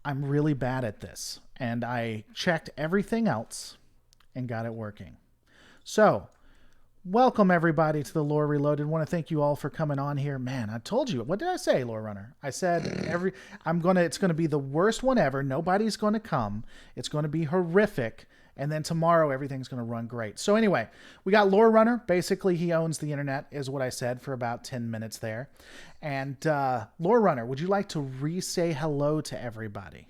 I'm really bad at this. And I checked everything else and got it working. So, welcome everybody to the Lore Reloaded. Want to thank you all for coming on here. Man, I told you. What did I say, Lore Runner? I said it's gonna be the worst one ever. Nobody's gonna come. It's gonna be horrific. And then tomorrow everything's gonna run great. So anyway, we got Lore Runner. Basically, he owns the internet, is what I said for about 10 minutes there. And Lore Runner, would you like to re-say hello to everybody?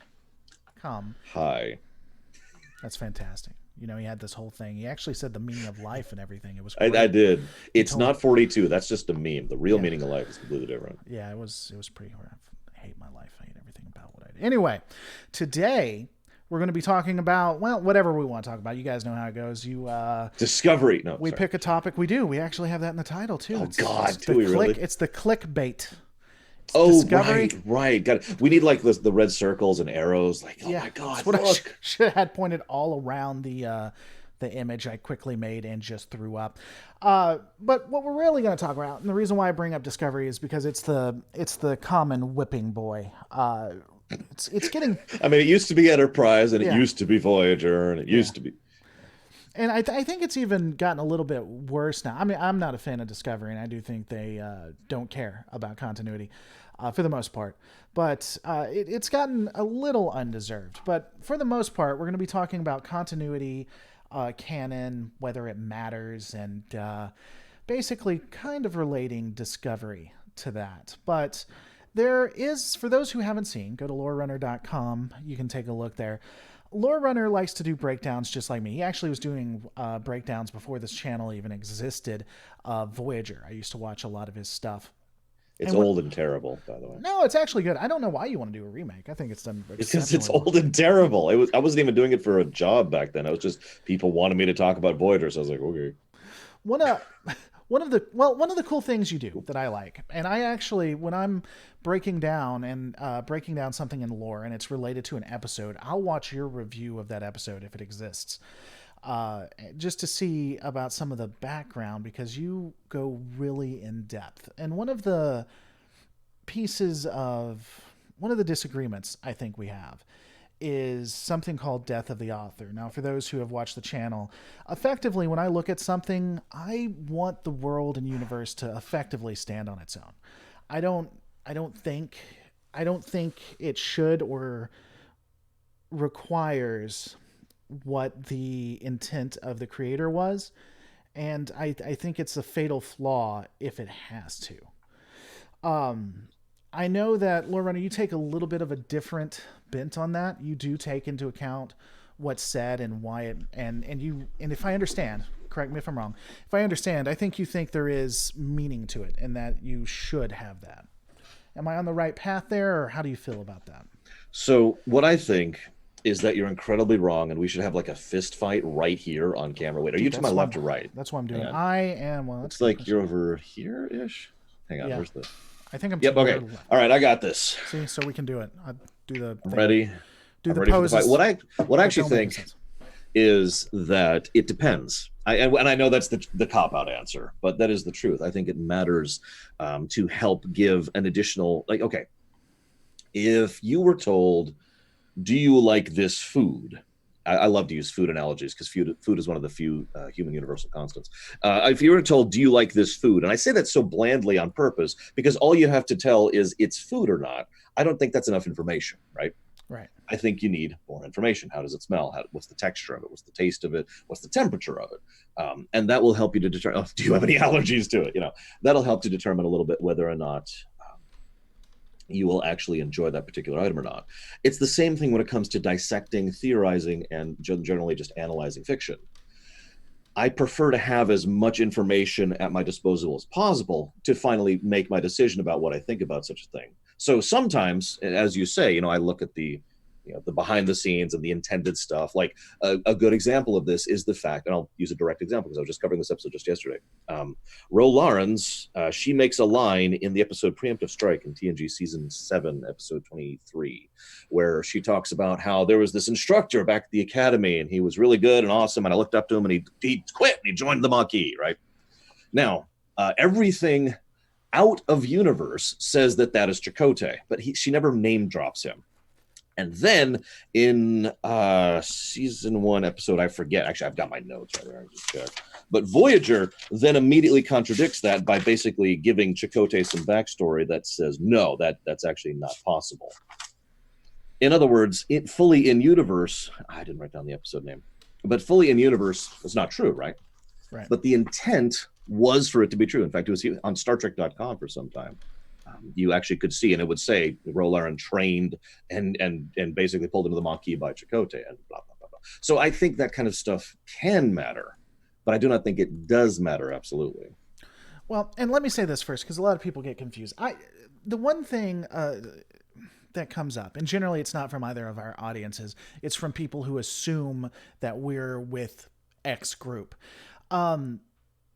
Come. Hi. That's fantastic. You know, he had this whole thing. He actually said the meaning of life and everything. It was I great. did. It's told- not 42. That's just a meme. The real Yeah. meaning of life is completely different. Yeah, it was pretty hard. I hate my life. I hate everything about what I do. Anyway, today we're going to be talking about, well, whatever we want to talk about. You guys know how it goes. Discovery. No, We sorry. pick a topic. We do. We actually have that in the title too. Oh, It's, God, it's do the we really? It's the clickbait. It's Oh, discovery. right. Got it. We need like the red circles and arrows. Like, oh my God, that's what I look. should have had pointed all around the image I quickly made and just threw up. But what we're really going to talk about, and the reason why I bring up Discovery is because it's the common whipping boy. It's getting, I mean, it used to be Enterprise, and it Yeah. used to be Voyager, and it used to be. and I think it's even gotten a little bit worse now. I mean, I'm not a fan of Discovery, and I do think they don't care about continuity for the most part. But it's gotten a little undeserved. But for the most part, we're going to be talking about continuity, canon, whether it matters, and basically kind of relating Discovery to that. But there is, for those who haven't seen, go to lorerunner.com. You can take a look there. Lore Runner likes to do breakdowns just like me. He actually was doing breakdowns before this channel even existed. Voyager. I used to watch a lot of his stuff. It's And what- old and terrible, by the way. No, it's actually good. I don't know why you want to do a remake. I think it's done Because it's exceptionally old and terrible. I wasn't even doing it for a job back then. I was just people wanted me to talk about Voyager, so I was like, okay. well. One of the cool things you do that I like, and I actually, when I'm breaking down something in lore and it's related to an episode, I'll watch your review of that episode if it exists, just to see about some of the background because you go really in depth. And one of the disagreements I think we have is something called Death of the Author. Now, for those who have watched the channel, effectively, when I look at something, I want the world and universe to effectively stand on its own. I don't think it should or requires what the intent of the creator was, and I think it's a fatal flaw if it has to. I know that, Lore Runner, you take a little bit of a different bent on that. You do take into account what's said and why it, and if I understand, correct me if I'm wrong, if I understand, I think you think there is meaning to it and that you should have that. Am I on the right path there, or how do you feel about that? So what I think is that you're incredibly wrong, and we should have like a fist fight right here on camera. Wait, are you to my left or right? That's what I'm doing. Hang on. I am. Well, Looks like you're over here-ish. Hang on, Yeah. where's the... I think I'm. Yep, to okay. your left. All right, I got this. See, so we can do it. I do the I'm thing. ready. Do I'm the ready for the poses. fight. What I actually Don't make any think sense. is that it depends. And I know that's the cop-out answer, but that is the truth. I think it matters to help give an additional, like, okay, if you were told, do you like this food? I love to use food analogies because food is one of the few human universal constants. If you were told, do you like this food? And I say that so blandly on purpose because all you have to tell is it's food or not. I don't think that's enough information, right? Right. I think you need more information. How does it smell? What's the texture of it? What's the taste of it? What's the temperature of it? And that will help you to determine, do you have any allergies to it? You know, that'll help to determine a little bit whether or not you will actually enjoy that particular item or not. It's the same thing when it comes to dissecting, theorizing, and generally just analyzing fiction. I prefer to have as much information at my disposal as possible to finally make my decision about what I think about such a thing. So sometimes, as you say, you know, I look at the behind the scenes and the intended stuff. Like a good example of this is the fact, and I'll use a direct example because I was just covering this episode just yesterday. Ro Lawrence, she makes a line in the episode Preemptive Strike in TNG Season 7, Episode 23, where she talks about how there was this instructor back at the academy and he was really good and awesome, and I looked up to him and he quit and he joined the Maquis, right? Now, everything out of universe says that is Chakotay, but she never name drops him. And then in season 1 episode, I forget. Actually, I've got my notes right here. I just checked. But Voyager then immediately contradicts that by basically giving Chakotay some backstory that says, no, that's actually not possible. In other words, it fully in universe, I didn't write down the episode name, but fully in universe is not true, right? Right. But the intent was for it to be true. In fact, it was on StarTrek.com for some time. You actually could see, and it would say Rolaran trained and basically pulled into the Maquis by Chakotay and blah, blah, blah, blah. So I think that kind of stuff can matter, but I do not think it does matter absolutely. Well, and let me say this first, because a lot of people get confused. The one thing that comes up, and generally it's not from either of our audiences, it's from people who assume that we're with X group.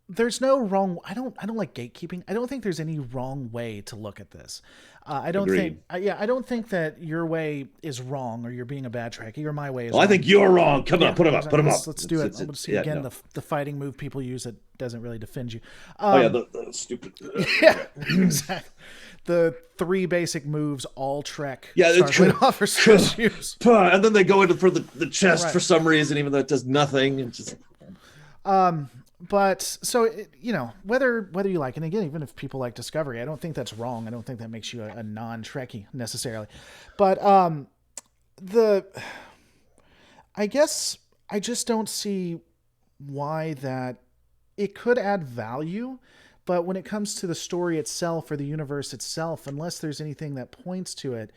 There's no wrong. I don't like gatekeeping. I don't think there's any wrong way to look at this. I don't Agreed. think. I don't think that your way is wrong or you're being a bad Trekkie or my way is. Well, wrong. I think you're wrong. Come on, put him up. Put him up. Let's do it. Let's see again the fighting move people use that doesn't really defend you. The stupid. Yeah, exactly. The 3 basic moves all Trek. Yeah, Starfleet offers to use. And then they go into for the chest Right. for some reason, even though it does nothing. It's just. But so whether you like, and again, even if people like Discovery, I don't think that's wrong. I don't think that makes you a non-Trekkie necessarily. But I guess I just don't see why that it could add value, but when it comes to the story itself or the universe itself, unless there's anything that points to it,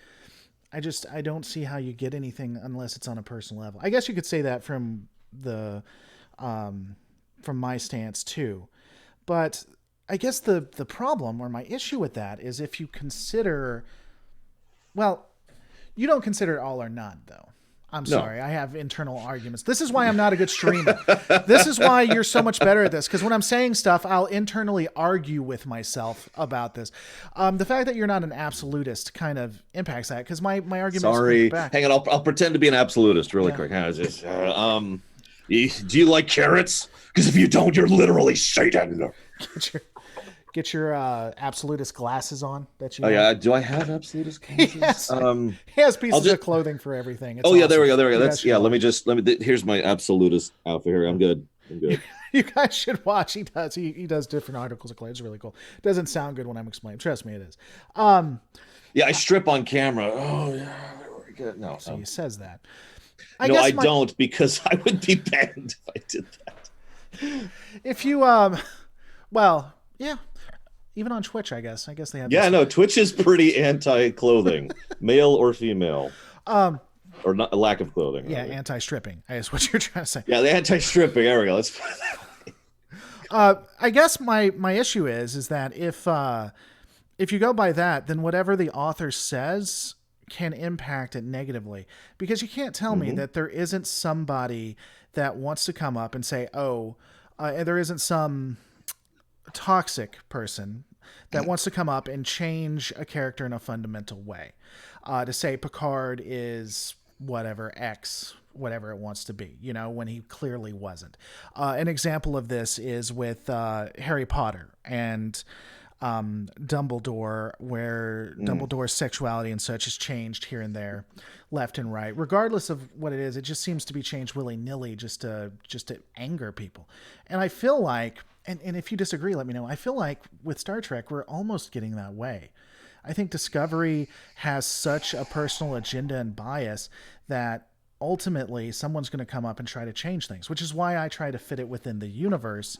I don't see how you get anything unless it's on a personal level. I guess you could say that from my stance too, but I guess the problem or my issue with that is if you consider, well, you don't consider all or none though. I'm sorry. I have internal arguments. This is why I'm not a good streamer. This is why you're so much better at this. Because when I'm saying stuff, I'll internally argue with myself about this. The fact that you're not an absolutist kind of impacts that. Because my argument Sorry. is back. Hang on. I'll pretend to be an absolutist really quick. Do you like carrots? Because if you don't, you're literally Satan. Get your absolutist glasses on. That you. Oh yeah, do I have absolutist glasses? Yes. He has pieces of clothing for everything. It's yeah, there we awesome. go. Let me. Here's my absolutist outfit here. I'm good. You guys should watch. He does different articles of clothing. It's really cool. It doesn't sound good when I'm explaining. Trust me, it is. Yeah, I strip on camera. Oh yeah, very good. No, so he says that. I don't, because I would be banned if I did that. If you well, yeah. Even on Twitch, I guess they have. Yeah, no, Twitch is pretty anti-clothing, male or female, or not a lack of clothing. Yeah, anti-stripping. I guess what you're trying to say. Yeah, the anti-stripping. There we go. Let's put it that way. I guess my issue is that if you go by that, then whatever the author says can impact it negatively, because you can't tell me that there isn't somebody that wants to come up and say, there isn't some toxic person that wants to come up and change a character in a fundamental way, to say Picard is whatever X, whatever it wants to be, when he clearly wasn't. An example of this is with Harry Potter and Dumbledore, where Dumbledore's sexuality and such has changed here and there, left and right. Regardless of what it is, it just seems to be changed willy-nilly just to anger people. And I feel like, and if you disagree, let me know. I feel like with Star Trek, we're almost getting that way. I think Discovery has such a personal agenda and bias that ultimately someone's going to come up and try to change things, which is why I try to fit it within the universe,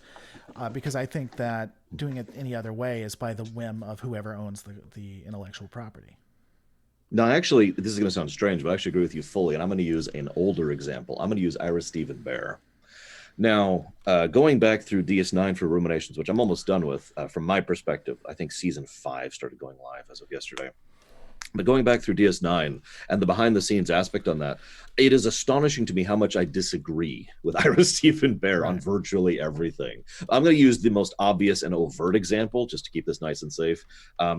because I think that doing it any other way is by the whim of whoever owns the intellectual property. No, actually, this is going to sound strange, but I actually agree with you fully, and I'm going to use an older example. I'm going to use Ira Stephen Bear. Now, going back through DS9 for Ruminations, which I'm almost done with, from my perspective, I think season 5 started going live as of yesterday. But going back through DS9 and the behind-the-scenes aspect on that, it is astonishing to me how much I disagree with Ira Stephen Bear on virtually everything. I'm going to use the most obvious and overt example just to keep this nice and safe.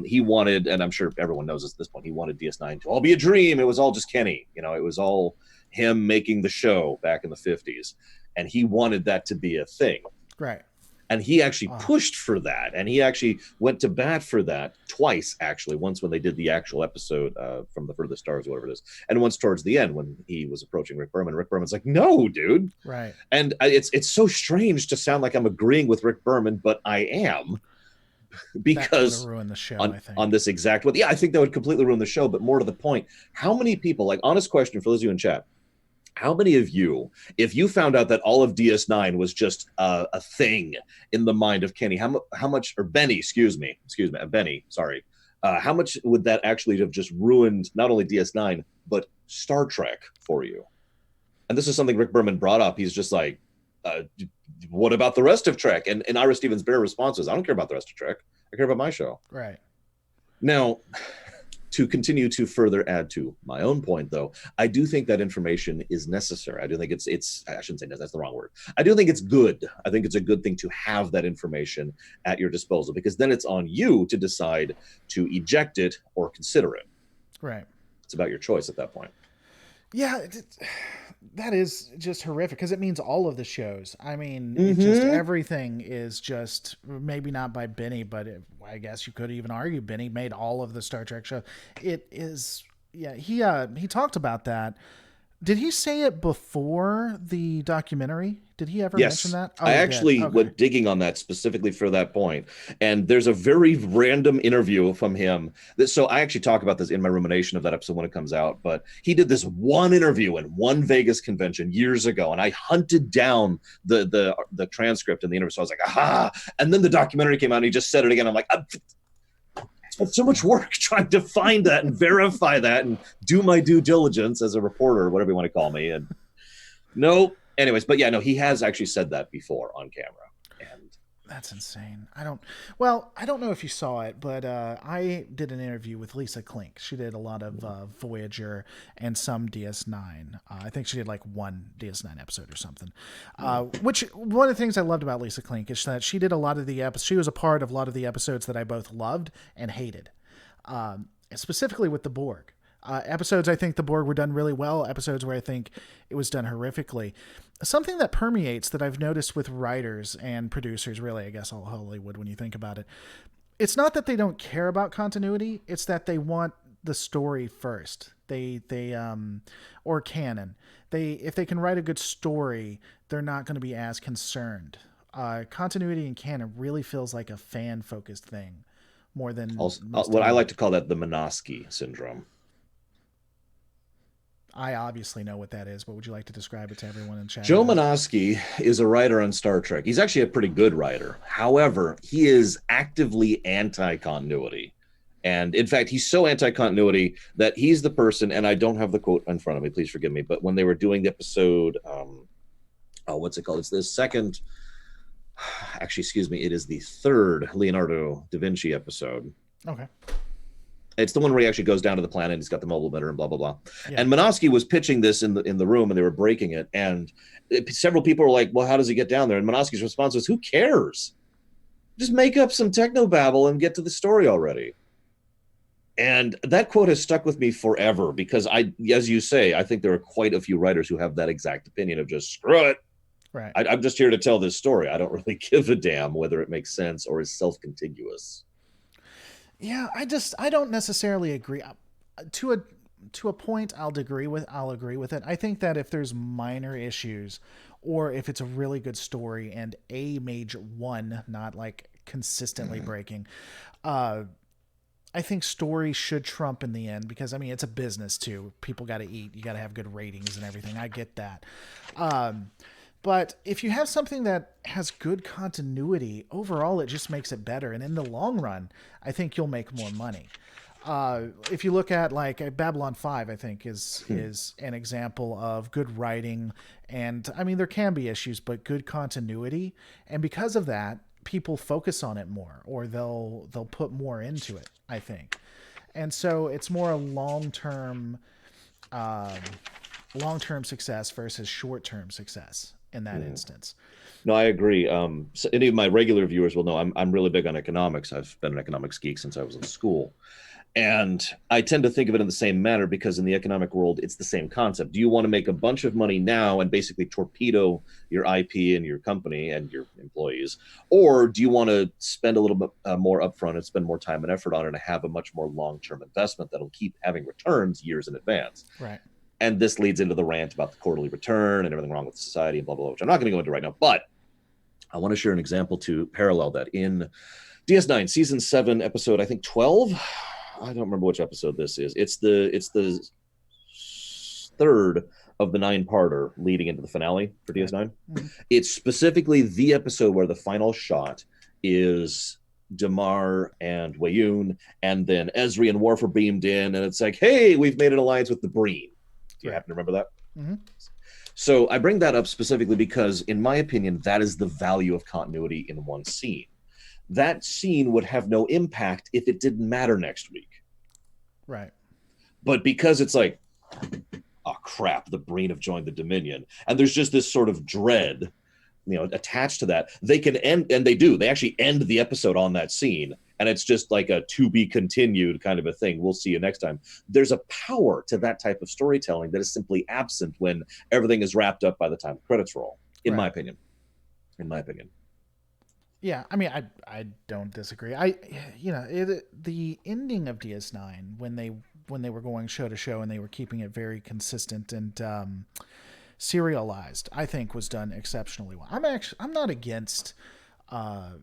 He wanted, and I'm sure everyone knows this at this point, he wanted DS9 to all be a dream. It was all just Kenny. It was all him making the show back in the 50s. And he wanted that to be a thing. Right. And he actually Oh, pushed for that, and he actually went to bat for that twice, actually. Once when they did the actual episode from the Furthest Stars, whatever it is, and once towards the end when he was approaching Rick Berman. Rick Berman's like, "No, dude." right. And it's so strange to sound like I'm agreeing with Rick Berman, but I am, That would have because ruined the show, on I think. this exact one, yeah, I think that would completely ruin the show. But more to the point, how many people, like, honest question for those of you in chat, how many of you, if you found out that all of DS9 was just a thing in the mind of Kenny, how much, or Benny, Benny, sorry, how much would that actually have just ruined not only DS9 but Star Trek for you? And this is something Rick Berman brought up. He's just like, uh, what about the rest of Trek? And Ira Stevens' bare response was, I don't care about the rest of Trek. I care about my show. Right. Now, to continue to further add to my own point, though, I do think that information is necessary. I do think it's I shouldn't say that's the wrong word. I do think it's good. I think it's a good thing to have that information at your disposal, because then it's on you to decide to eject it or consider it. Right. It's about your choice at that point. Yeah, that is just horrific because it means all of the shows. I mean, it just Mm-hmm. everything is just maybe not by Benny, but I guess you could even argue Benny made all of the Star Trek show. It is, yeah. He talked about that. Did he say it before the documentary? Did he ever mention Yes. that? I Oh, he did. actually Okay. went digging on that specifically for that point. And there's a very random interview from him. So I actually talk about this in my rumination of that episode when it comes out. But he did this one interview in one Vegas convention years ago. And I hunted down the transcript in the interview. So I was like, aha. And then the documentary came out and he just said it again. I'm like, I spent so much work trying to find that and verify that and do my due diligence as a reporter, or whatever you want to call me. And no, anyways, but yeah, no, he has actually said that before on camera. And That's insane. I don't know if you saw it, but I did an interview with Lisa Klink. She did a lot of Voyager and some DS9. I think she did like one DS9 episode or something. Which one of the things I loved about Lisa Klink is that she did a lot of the episodes. She was a part of a lot of the episodes that I both loved and hated, specifically with the Borg. Episodes I think the Borg were done really well. Episodes where I think it was done horrifically. Something that permeates that I've noticed with writers and producers, really, I guess all Hollywood when you think about it, it's not that they don't care about continuity. It's that they want the story first. Or canon. If they can write a good story, they're not going to be as concerned. Continuity and canon really feels like a fan focused thing more than also, most what I like to television. call that the Minosky syndrome. I obviously know what that is, but would you like to describe it to everyone in chat Joe again? Minosky is a writer on Star Trek. He's actually a pretty good writer. However, he is actively anti-continuity. And in fact, he's so anti-continuity that he's the person, and I don't have the quote in front of me, please forgive me, but when they were doing the episode, what's it called? It's the second, actually, excuse me, it is the third Leonardo da Vinci episode. Okay. It's the one where he actually goes down to the planet and he's got the mobile emitter and blah blah blah. Yeah. And Minosky was pitching this in the room and they were breaking it. And several people were like, "Well, how does he get down there?" And Minosky's response was, "Who cares? Just make up some techno babble and get to the story already." And that quote has stuck with me forever because as you say, I think there are quite a few writers who have that exact opinion of just screw it. Right. I'm just here to tell this story. I don't really give a damn whether it makes sense or is self-contiguous. Yeah, I don't necessarily agree. To a point, I'll agree with it. I think that if there's minor issues, or if it's a really good story and a major one, not like consistently breaking, uh, I think story should trump in the end because I mean it's a business too. People got to eat. You got to have good ratings and everything. I get that. Um, but if you have something that has good continuity, overall it just makes it better. And in the long run, I think you'll make more money. If you look at like Babylon 5, I think is an example of good writing, and I mean there can be issues, but good continuity, and because of that, people focus on it more, or they'll put more into it. I think, and so it's more a um, long term success versus short term success in that Hmm. instance. No, I agree. So any of my regular viewers will know I'm really big on economics. I've been an economics geek since I was in school. And I tend to think of it in the same manner because in the economic world, it's the same concept. Do you want to make a bunch of money now and basically torpedo your IP and your company and your employees? Or do you want to spend a little bit more upfront and spend more time and effort on it and have a much more long-term investment that'll keep having returns years in advance? Right. And this leads into the rant about the quarterly return and everything wrong with society and blah, blah, blah, which I'm not going to go into right now. But I want to share an example to parallel that. In DS9, season 7, episode, I think 12. I don't remember which episode this is. It's the third of the 9-parter leading into the finale for DS9. Mm-hmm. It's specifically the episode where the final shot is Damar and Wayun, and then Ezri and Worf are beamed in, and it's like, hey, we've made an alliance with the Breen. Do you happen to remember that? Mm-hmm. So I bring that up specifically because, in my opinion, that is the value of continuity in one scene. That scene would have no impact if it didn't matter next week. Right. But because it's like, oh crap, the Breen have joined the Dominion, and there's just this sort of dread, attached to that, they can end, and they do. They actually end the episode on that scene, and it's just like a to be continued kind of a thing. We'll see you next time. There's a power to that type of storytelling that is simply absent when everything is wrapped up by the time the credits roll, in my opinion. In my opinion. Yeah, I mean, I don't disagree. The ending of DS9 when they were going show to show and they were keeping it very consistent and serialized, I think was done exceptionally well. I'm not against. I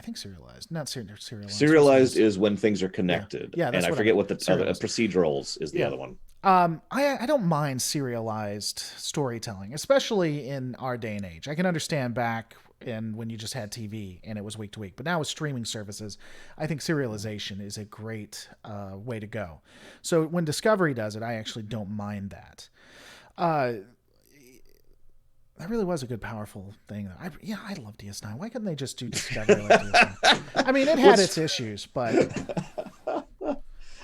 think serialized, not serialized. Serialized is when things are connected. Yeah, and I forget what the other procedurals is. The other one. I don't mind serialized storytelling, especially in our day and age. I can understand back in when you just had TV and it was week to week, but now with streaming services, I think serialization is a great way to go. So when Discovery does it, I actually don't mind that. That really was a good, powerful thing. I love DS9. Why couldn't they just do Discovery like DS9? I mean, it had its issues, but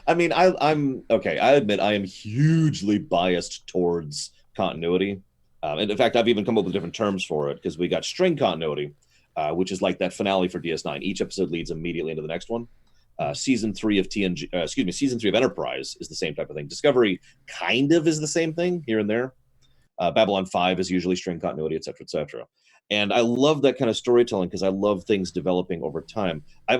I mean, I'm okay. I admit I am hugely biased towards continuity. And in fact, I've even come up with different terms for it because we got string continuity, which is like that finale for DS9. Each episode leads immediately into the next one. Season 3 of season 3 of Enterprise is the same type of thing. Discovery kind of is the same thing here and there. Babylon 5 is usually string continuity, et cetera, et cetera. And I love that kind of storytelling because I love things developing over time. I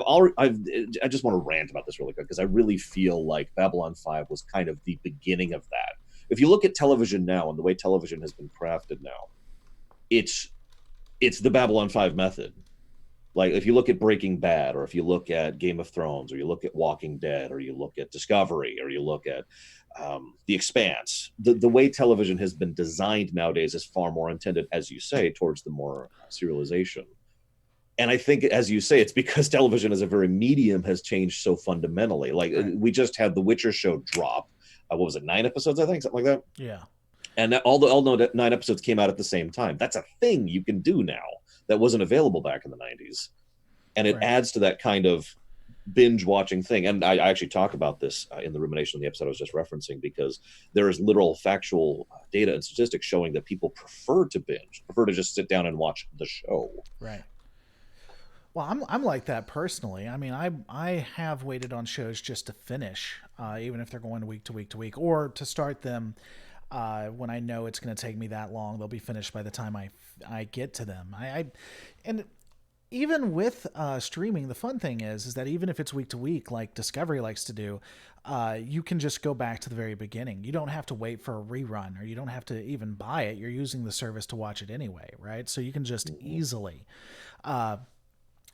just want to rant about this really quick because I really feel like Babylon 5 was kind of the beginning of that. If you look at television now and the way television has been crafted now, it's the Babylon 5 method. Like if you look at Breaking Bad, or if you look at Game of Thrones, or you look at Walking Dead, or you look at Discovery, or you look at The Expanse, the way television has been designed nowadays is far more intended, as you say, towards the more serialization. And I think, as you say, it's because television as a very medium has changed so fundamentally. Like we just had The Witcher show drop. What was it, 9 episodes, I think, something like that? Yeah. And all 9 episodes came out at the same time. That's a thing you can do now that wasn't available back in the 90s. And it adds to that kind of binge watching thing. And I actually talk about this in the rumination of the episode I was just referencing, because there is literal factual data and statistics showing that people prefer to binge, prefer to just sit down and watch the show. Right. Well, I'm like that personally. I mean, I have waited on shows just to finish, even if they're going week to week to week, or to start them when I know it's going to take me that long. They'll be finished by the time I get to them. And even with streaming, the fun thing is that even if it's week to week, like Discovery likes to do, you can just go back to the very beginning. You don't have to wait for a rerun, or you don't have to even buy it. You're using the service to watch it anyway, right? So you can just easily.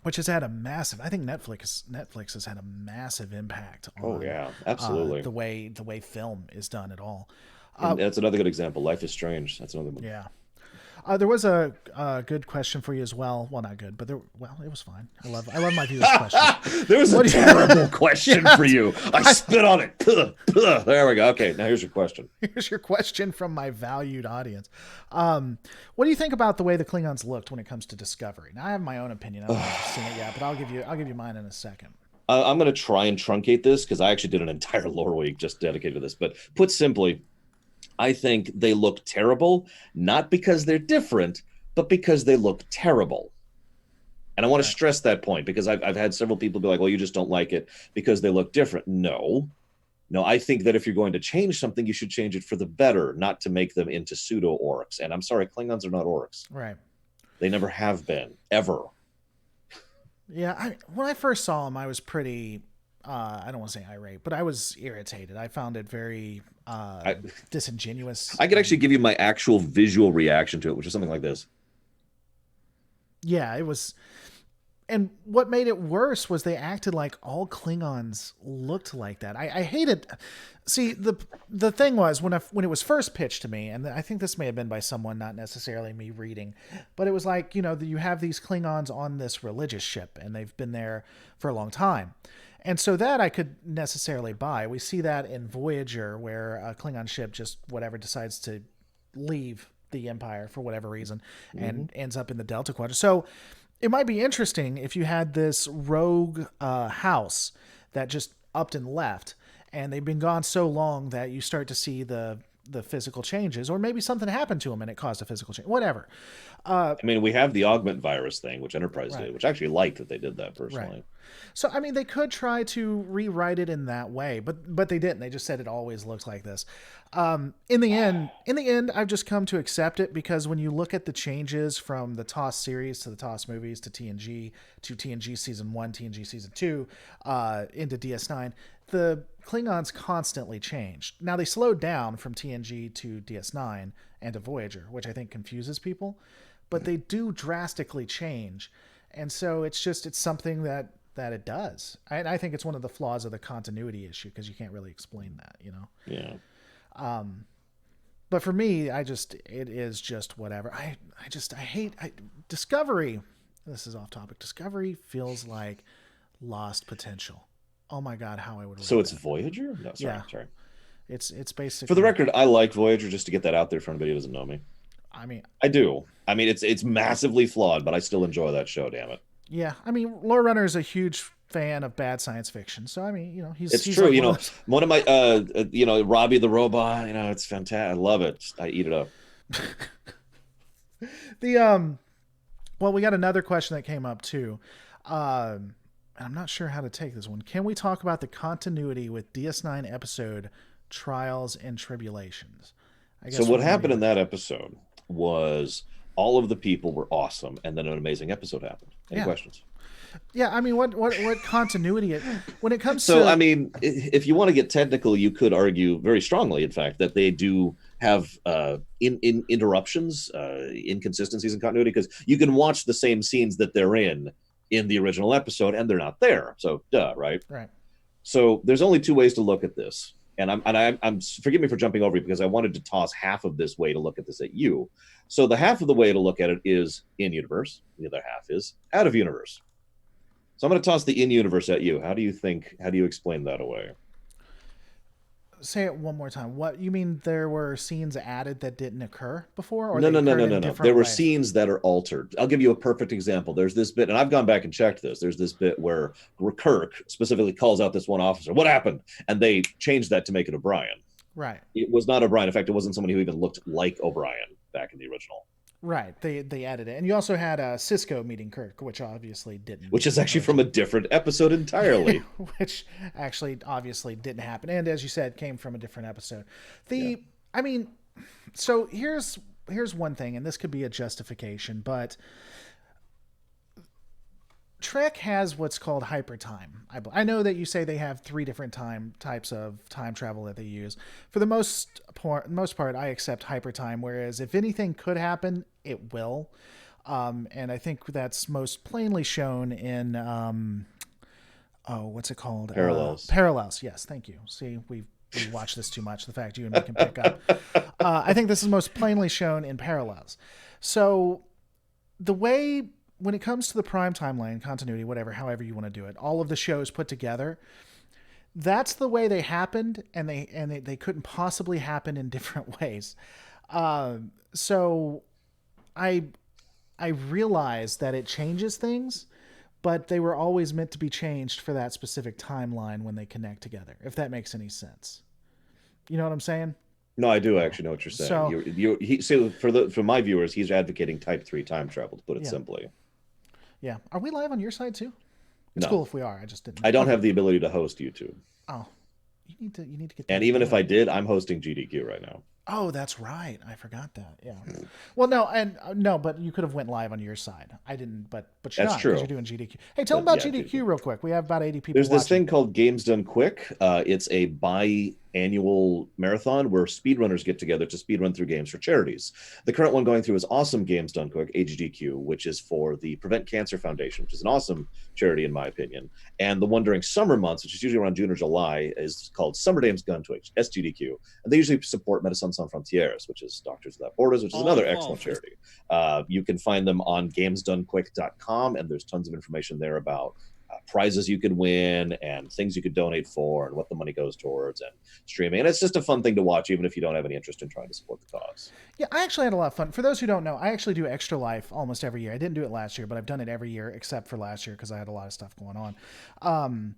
Which has had a massive. I think Netflix has had a massive impact on. Oh yeah, absolutely. The way film is done at all. That's another good example. Life is Strange. That's another one. Yeah. There was a good question for you as well. Well, not good, but it was fine. I love my viewers' questions. There was a terrible question for you. I spit on it. There we go. Okay, now here's your question. Here's your question from my valued audience. What do you think about the way the Klingons looked when it comes to Discovery? Now, I have my own opinion. I don't know if you've seen it yet, but I'll give you mine in a second. I'm going to try and truncate this because I actually did an entire lore week just dedicated to this. But put simply, I think they look terrible, not because they're different, but because they look terrible. And I want to Right. stress that point because I've had several people be like, well, you just don't like it because they look different. No, no, I think that if you're going to change something, you should change it for the better, not to make them into pseudo orcs. And I'm sorry, Klingons are not orcs. Right. They never have been, ever. Yeah. When I first saw him, I was pretty. I don't want to say irate, but I was irritated. I found it very I, disingenuous. I could actually give you my actual visual reaction to it, which is something like this. Yeah, it was. And what made it worse was they acted like all Klingons looked like that. I hated. See, the thing was when it was first pitched to me, and I think this may have been by someone, not necessarily me reading, but it was like, you have these Klingons on this religious ship, and they've been there for a long time. And so that I could necessarily buy. We see that in Voyager, where a Klingon ship just whatever decides to leave the Empire for whatever reason Mm-hmm. and ends up in the Delta Quadrant. So it might be interesting if you had this rogue house that just upped and left, and they've been gone so long that you start to see the physical changes, or maybe something happened to them and it caused a physical change. Whatever. I mean, we have the augment virus thing, which Enterprise Right. did, which I actually liked that they did that Right. personally. So I mean, they could try to rewrite it in that way, but they didn't. They just said it always looks like this. In the end, I've just come to accept it because when you look at the changes from the TOS series to the TOS movies to TNG season 1, TNG season 2, into DS9, the Klingons constantly changed. Now they slowed down from TNG to DS9 and to Voyager, which I think confuses people, but they do drastically change, and so it's something that it does. I think it's one of the flaws of the continuity issue because you can't really explain that. Yeah. But for me, it is just whatever. I hate Discovery. This is off topic. Discovery feels like lost potential. Oh my god, how I would So write it's that. Voyager? No, sorry, Yeah, sorry. it's For the basically. record, I like Voyager just to get that out there for anybody who doesn't know me. I mean, I do. I mean, it's massively flawed, but I still enjoy that show. Damn it, yeah. I mean, Lore Runner is a huge fan of bad science fiction, so I mean, he's it's he's true. like one of those. One of my Robbie the robot. It's fantastic. I love it. I eat it up. The Well, we got another question that came up too. I'm not sure how to take this one. Can we talk about the continuity with DS9 episode Trials and Tribulations? I So guess we're what going to happened leave in it. that episode was all of the people were awesome, and then an amazing episode happened. Any Yeah. questions? Yeah, I mean, what continuity when it comes So, I to. mean, if you want to get technical, you could argue very strongly, in fact, that they do have in interruptions, inconsistencies in continuity, because you can watch the same scenes that they're in the original episode, and they're not there. So, duh, right? Right. So, there's only two ways to look at this, and I'm forgive me for jumping over you because I wanted to toss half of this way to look at this at you. So, the half of the way to look at it is in universe. The other half is out of universe. So I'm going to toss the in universe at you. How do you explain that away? Say it one more time. What you mean there were scenes added that didn't occur before, or No, they no, no, occurred no, in no, no. There different were ways? scenes that are altered. I'll give you a perfect example. There's this bit, and I've gone back and checked this. There's this bit where Kirk specifically calls out this one officer. What happened? And they changed that to make it O'Brien. Right. It was not O'Brien. In fact, it wasn't someone who even looked like O'Brien back in the original, Right. They added it. And you also had Cisco meeting Kirk, which obviously didn't which is actually from a originally. different episode entirely. Which actually obviously didn't happen. And as you said, came from a different episode. Yeah. The I mean, so here's one thing, and this could be a justification, but Trek has what's called hypertime. I know that you say they have three different types of time travel that they use. For the most part, I accept hypertime. Whereas if anything could happen, it will. And I think that's most plainly shown in what's it called? Parallels. Parallels. Yes, thank you. See, we watch this too much. The fact you and me can pick up. I think this is most plainly shown in Parallels. So the way when it comes to the prime timeline continuity, whatever, however you want to do it, all of the shows put together, that's the way they happened, and they couldn't possibly happen in different ways. So I I realize that it changes things, but they were always meant to be changed for that specific timeline when they connect together. If that makes any sense, you know what I'm saying? No, I do actually know what you're saying. So He so for my viewers, he's advocating type 3 time travel, to put it yeah, simply. Yeah. Are we live on your side too? It's cool No, if we are. I just didn't. I don't Okay. have the ability to host YouTube. Oh, you need to get And that even if going. I did, I'm hosting GDQ right now. Oh, that's right. I forgot that. Yeah. Well, no, and no, but you could have went live on your side. I didn't, but you're That's not because you're true. doing GDQ. Hey, tell them But about yeah, GDQ GDQ. real quick. We have about 80 people There's this watching. thing called Games Done Quick. It's a bi-annual marathon where speedrunners get together to speedrun through games for charities. The current one going through is Awesome Games Done Quick, HDQ, which is for the Prevent Cancer Foundation, which is an awesome charity in my opinion. And the one during summer months, which is usually around June or July, is called Summer Games Done Quick, SGDQ. And they usually support Médecins Sans Frontières, which is Doctors Without Borders, which is another excellent charity. You can find them on gamesdonequick.com, and there's tons of information there about prizes you could win and things you could donate for and what the money goes towards and streaming. And it's just a fun thing to watch, even if you don't have any interest in trying to support the cause. Yeah, I actually had a lot of fun. For those who don't know, I actually do Extra Life almost every year. I didn't do it last year, but I've done it every year except for last year because I had a lot of stuff going on. Um,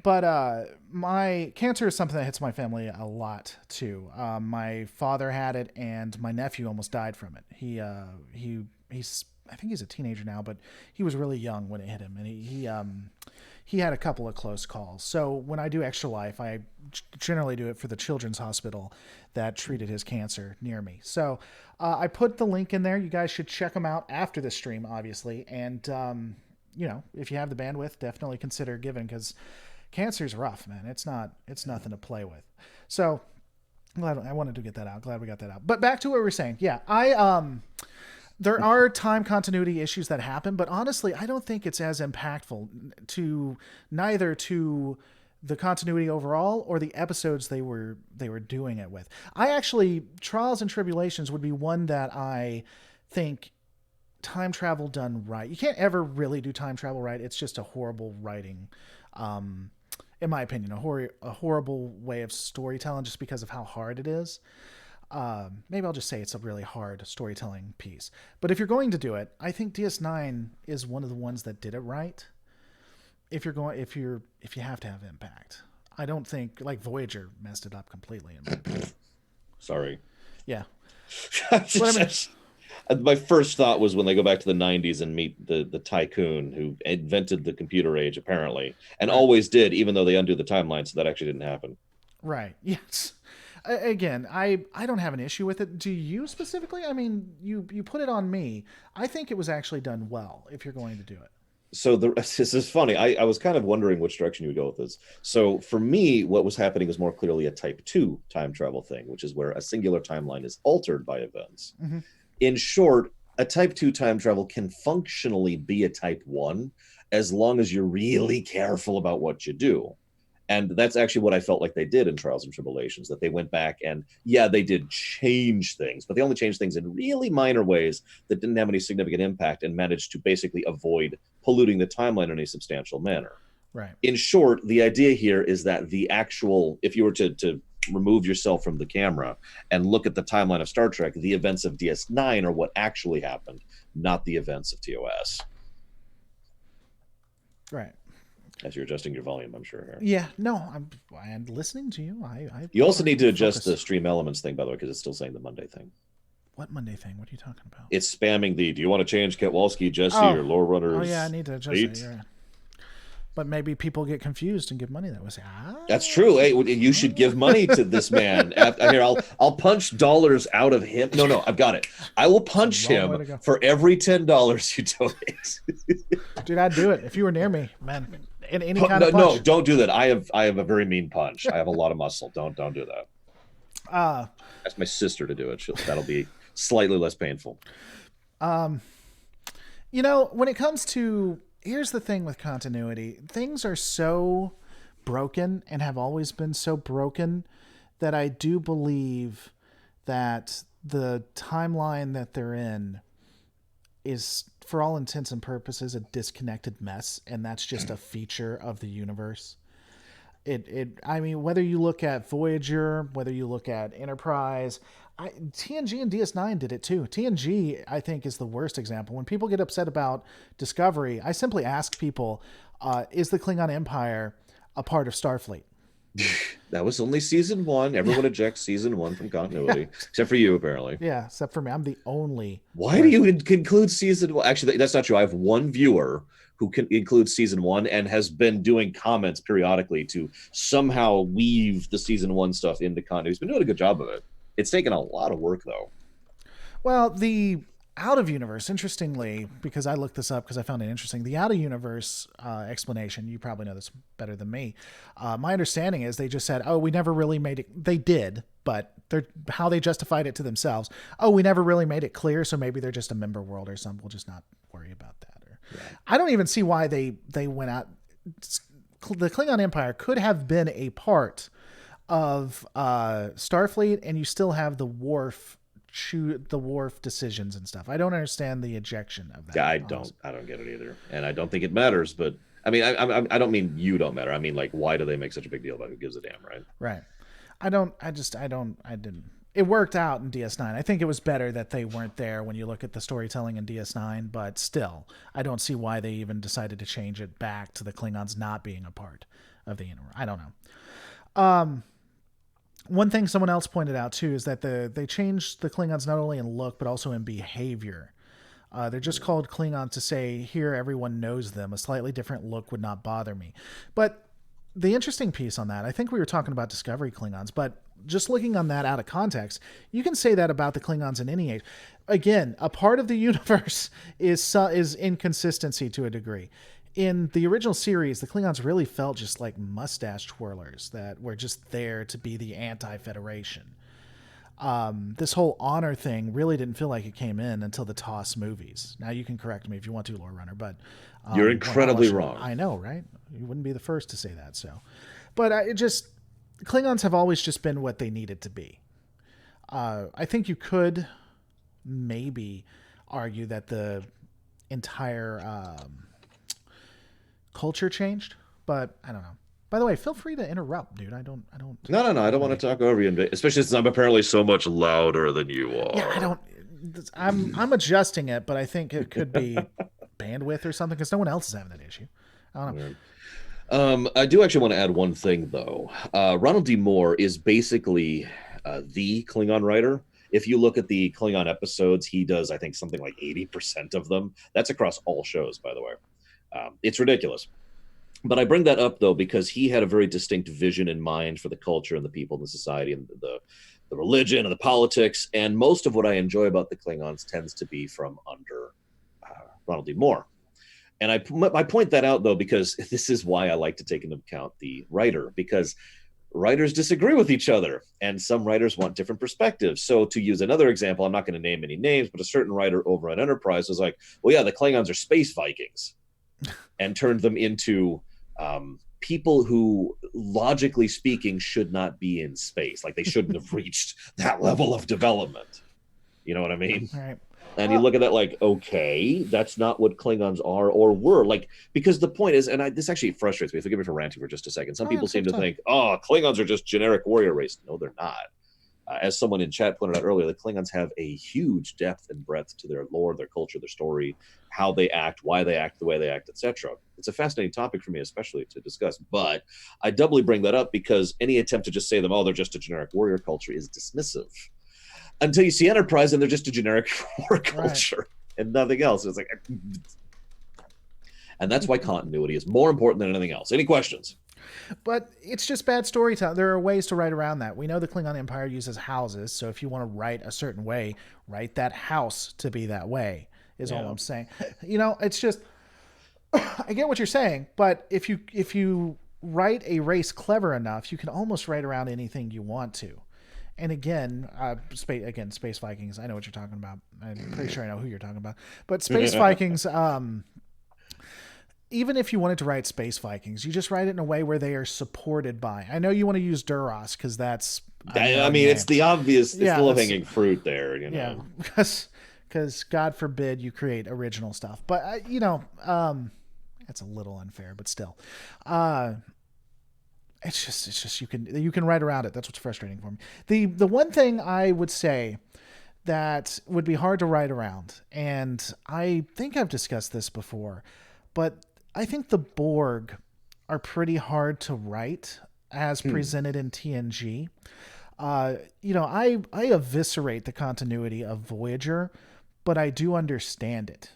but my cancer is something that hits my family a lot too. My father had it, and my nephew almost died from it. He's I think he's a teenager now, but he was really young when it hit him, and he had a couple of close calls. So when I do Extra Life, I generally do it for the children's hospital that treated his cancer near me. So I put the link in there. You guys should check them out after the stream, obviously, and if you have the bandwidth, definitely consider giving because cancer's rough, man. It's nothing to play with. So glad I wanted to get that out. Glad we got that out. But back to what we were saying. Yeah, there are time continuity issues that happen, but honestly, I don't think it's as impactful to neither to the continuity overall or the episodes they were doing it with. I actually Trials and Tribulations would be one that I think time travel done right. You can't ever really do time travel right. It's just a horrible writing, in my opinion, a horrible way of storytelling just because of how hard it is. Maybe I'll just say it's a really hard storytelling piece. But if you're going to do it, I think DS9 is one of the ones that did it right. If you have to have impact, I don't think like Voyager messed it up completely. In my opinion. Sorry. Yeah. But I mean, my first thought was when they go back to the 90s and meet the tycoon who invented the computer age apparently and right. always did, even though they undo the timeline, so that actually didn't happen. Right. Yes. Again, I don't have an issue with it. Do you specifically? I mean, you put it on me. I think it was actually done well if you're going to do it. So this is funny. I was kind of wondering which direction you would go with this. So for me, what was happening was more clearly a type 2 time travel thing, which is where a singular timeline is altered by events. Mm-hmm. In short, a type 2 time travel can functionally be a type 1 as long as you're really careful about what you do. And that's actually what I felt like they did in Trials and Tribulations, that they went back and, yeah, they did change things, but they only changed things in really minor ways that didn't have any significant impact and managed to basically avoid polluting the timeline in a substantial manner. Right. In short, the idea here is that the actual, if you were to remove yourself from the camera and look at the timeline of Star Trek, the events of DS9 are what actually happened, not the events of TOS. Right. As you're adjusting your volume, I'm sure. Here. Yeah. No, I'm listening to you. You also need to adjust the stream elements thing, by the way, because it's still saying the Monday thing. What Monday thing? What are you talking about? It's spamming the, do you want to change Ketwalski, Jesse, or Lore Runners? Oh, yeah, I need to adjust it. Yeah. But maybe people get confused and give money that way. That's true. Hey, you should give money to this man. Here, I'll punch dollars out of him. No, I've got it. I will punch him for every $10 you donate. Dude, I'd do it if you were near me, man. In any kind of punch. No, don't do that. I have a very mean punch. I have a lot of muscle. Don't do that. Ask my sister to do it. That'll be slightly less painful. When it comes to, here's the thing with continuity, things are so broken and have always been so broken that I do believe that the timeline that they're in is, for all intents and purposes, a disconnected mess, and that's just a feature of the universe. I mean, whether you look at Voyager, whether you look at Enterprise, TNG and DS9 did it too. TNG, I think, is the worst example. When people get upset about Discovery, I simply ask people, is the Klingon Empire a part of Starfleet? That was only season one. Yeah, Everyone ejects season one from yeah, continuity, except for you, apparently. yeah. Except for me, I'm the only Why do you person. include season one? Actually, that's not true. I have one viewer who can include season one and has been doing comments periodically to somehow weave the season one stuff into continuity. He's been doing a good job of it. It's taken a lot of work, though. Well, the out of universe, interestingly, because I looked this up because I found it interesting. The out of universe explanation, you probably know this better than me. My understanding is they just said, "Oh, we never really made it." They did, but they're how they justified it to themselves. Oh, we never really made it clear, so maybe they're just a member world or something. We'll just not worry about that. Or Yeah. I don't even see why they went out. The Klingon Empire could have been a part of Starfleet, and you still have the wharf decisions and stuff. I don't understand the ejection of Yeah, that. Honestly. I don't get it either, and I don't think it matters. But I mean, I don't mean you don't matter. I mean, like, why do they make such a big deal about who gives a damn, right? Right. I don't. I just. I don't. I didn't. It worked out in DS9. I think it was better that they weren't there when you look at the storytelling in DS9, but still, I don't see why they even decided to change it back to the Klingons not being a part of the inner. I don't know. One thing someone else pointed out too is that they changed the Klingons not only in look but also in behavior. They're just called Klingons to say, here everyone knows them. A slightly different look would not bother me. But the interesting piece on that, I think we were talking about Discovery Klingons, but just looking on that out of context, you can say that about the Klingons in any age. Again, a part of the universe is inconsistency to a degree. In the original series, the Klingons really felt just like mustache twirlers that were just there to be the anti-Federation. This whole honor thing really didn't feel like it came in until the TOS movies. Now you can correct me if you want to, Lore Runner, but You're when I incredibly watched it, wrong. I know, right? You wouldn't be the first to say that. So, but it just Klingons have always just been what they needed to be. I think you could maybe argue that the entire culture changed, but I don't know. By the way, feel free to interrupt, dude. I don't No. I don't want to want be. to talk over you, especially since I'm apparently so much louder than you Yeah, I are. don't. I'm adjusting it, but I think it could be bandwidth or something because no one else is having that issue. I don't know. Yeah. I do actually want to add one thing, though. Ronald D. Moore is basically the Klingon writer. If you look at the Klingon episodes, he does, I think, something like 80% of them. That's across all shows, by the way. It's ridiculous. But I bring that up, though, because he had a very distinct vision in mind for the culture and the people and the society and the religion and the politics. And most of what I enjoy about the Klingons tends to be from under Ronald D. Moore. And I point that out, though, because this is why I like to take into account the writer, because writers disagree with each other and some writers want different perspectives. So to use another example, I'm not going to name any names, but a certain writer over at Enterprise was like, well, yeah, the Klingons are space Vikings, and turned them into people who, logically speaking, should not be in space. Like, they shouldn't have reached that level of development. You know what I mean? All right. And you Well, look at that like, okay, that's not what Klingons are or were. Like, because the point is, and this actually frustrates me. Forgive me for ranting for just a second. Some oh, yeah, people take seem your to time. think, oh, Klingons are just generic warrior race. No, they're not. As someone in chat pointed out earlier, the Klingons have a huge depth and breadth to their lore, their culture, their story, how they act, why they act the way they act, etc. It's a fascinating topic for me, especially to discuss. But I doubly bring that up because any attempt to just say them, oh, they're just a generic warrior culture, is dismissive until you see Enterprise and they're just a generic war Right. culture and nothing else. It's like, and that's why continuity is more important than anything else. Any questions? But it's just bad storytelling. There are ways to write around that. We know the Klingon Empire uses houses, so if you want to write a certain way, write that house to be that way. Is all Yeah. I'm saying. You know, it's just I get what you're saying, but if you write a race clever enough, you can almost write around anything you want to. And again, Space Vikings. I know what you're talking about. I'm pretty sure I know who you're talking about. But Space Vikings, even if you wanted to write Space Vikings, you just write it in a way where they are supported by. I know you want to use Duras because that's a I known mean, it's name. the obvious, it's the Yeah, low that's hanging fruit there, you yeah, know. because God forbid you create original stuff. But that's a little unfair, but still, uh, it's just you can write around it. That's what's frustrating for me. The one thing I would say that would be hard to write around, and I think I've discussed this before, but I think the Borg are pretty hard to write as presented in TNG. I eviscerate the continuity of Voyager, but I do understand it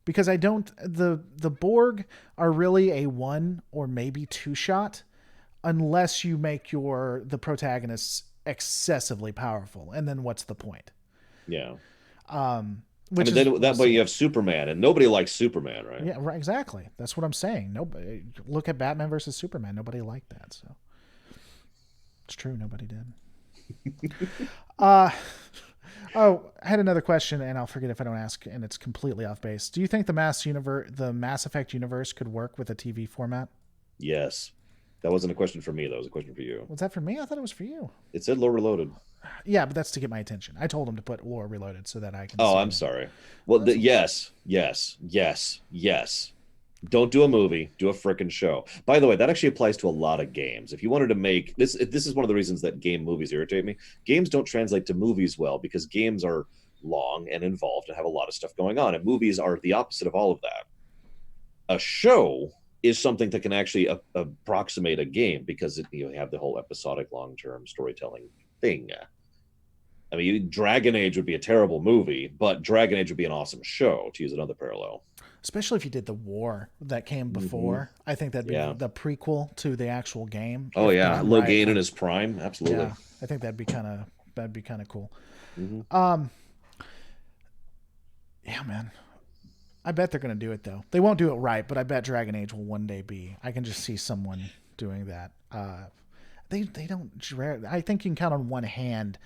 because I don't. The Borg are really a one or maybe two shot, unless you make the protagonists excessively powerful, and then what's the point? Yeah. Which is then that way you have Superman, and nobody likes Superman, right? yeah, right, exactly. That's what I'm saying. Nobody look at Batman versus Superman. Nobody liked that, so it's true. Nobody did. uh oh, I had another question, and I'll forget if I don't ask, and it's completely off base. Do you think the Mass Effect universe could work with a TV format? Yes. That wasn't a question for me. That was a question for you. Was that for me? I thought it was for you. It said Lore Reloaded. Yeah, but that's to get my attention. I told him to put Lore Reloaded so that I can. Oh, see I'm it. sorry. Well, yes. Don't do a movie, do a frickin' show. By the way, that actually applies to a lot of games. If you wanted to make this is one of the reasons that game movies irritate me. Games don't translate to movies well because games are long and involved and have a lot of stuff going on, and movies are the opposite of all of that. A show is something that can actually approximate a game because you have the whole episodic long-term storytelling thing. I mean, Dragon Age would be a terrible movie, but Dragon Age would be an awesome show, to use another parallel. Especially if you did the war that came before. I think that'd be the prequel to the actual game. Oh yeah, Logain in his prime, absolutely. Yeah, I think that'd be kind of cool. Yeah, man. I bet they're going to do it though. They won't do it right, but I bet Dragon Age will one day be. I can just see someone doing that. They don't. I think you can count on one hand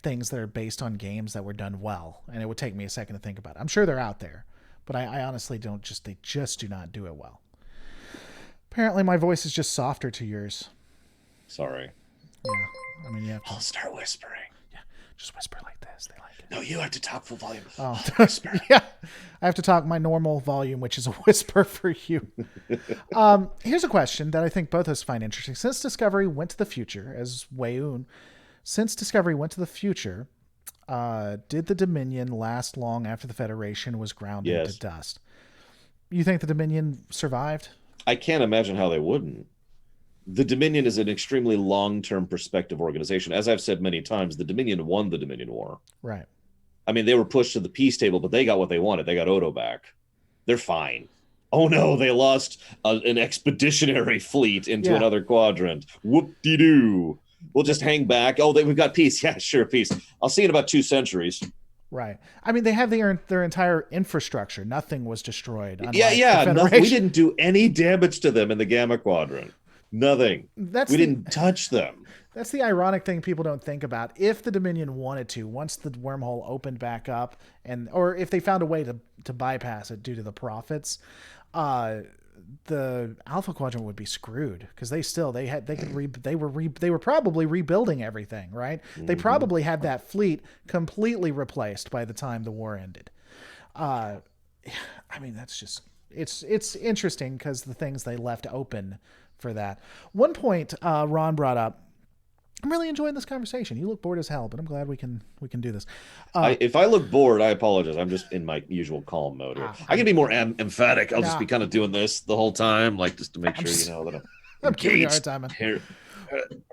things that are based on games that were done well, and it would take me a second to think about it. I'm sure they're out there, but I honestly don't. They just do not do it well. Apparently, my voice is just softer to yours. Sorry. Yeah, I mean, you have to. I'll start whispering. Yeah, just whisper like this. They like it. No, you have to talk full volume. Oh, yeah. I have to talk my normal volume, which is a whisper for you. Here's a question that I think both of us find interesting. Since Discovery went to the future, as Wayoon, since Discovery went to the future, did the Dominion last long after the Federation was ground into dust? You think the Dominion survived? I can't imagine how they wouldn't. The Dominion is an extremely long-term perspective organization. As I've said many times, the Dominion won the Dominion War. Right. I mean, they were pushed to the peace table, but they got what they wanted. They got Odo back. They're fine. Oh no, they lost an expeditionary fleet into another quadrant. Whoop-de-doo. We'll just hang back. Oh, we've got peace. Yeah, sure, peace. I'll see you in about 2 centuries. Right. I mean, they have their entire infrastructure. Nothing was destroyed. Yeah. We didn't do any damage to them in the Gamma Quadrant. Nothing. We didn't touch them. That's the ironic thing people don't think about. If the Dominion wanted to, once the wormhole opened back up, or if they found a way to bypass it due to the profits, the Alpha Quadrant would be screwed because they were probably rebuilding everything, right? Mm-hmm. They probably had that fleet completely replaced by the time the war ended. I mean, that's just it's interesting because the things they left open for that. One point Ron brought up. I'm really enjoying this conversation. You look bored as hell, but I'm glad we can do this. If I look bored, I apologize. I'm just in my usual calm mode here. I can be more emphatic. I'll just be kind of doing this the whole time, like just to make sure that I'm giving you a hard time. Here.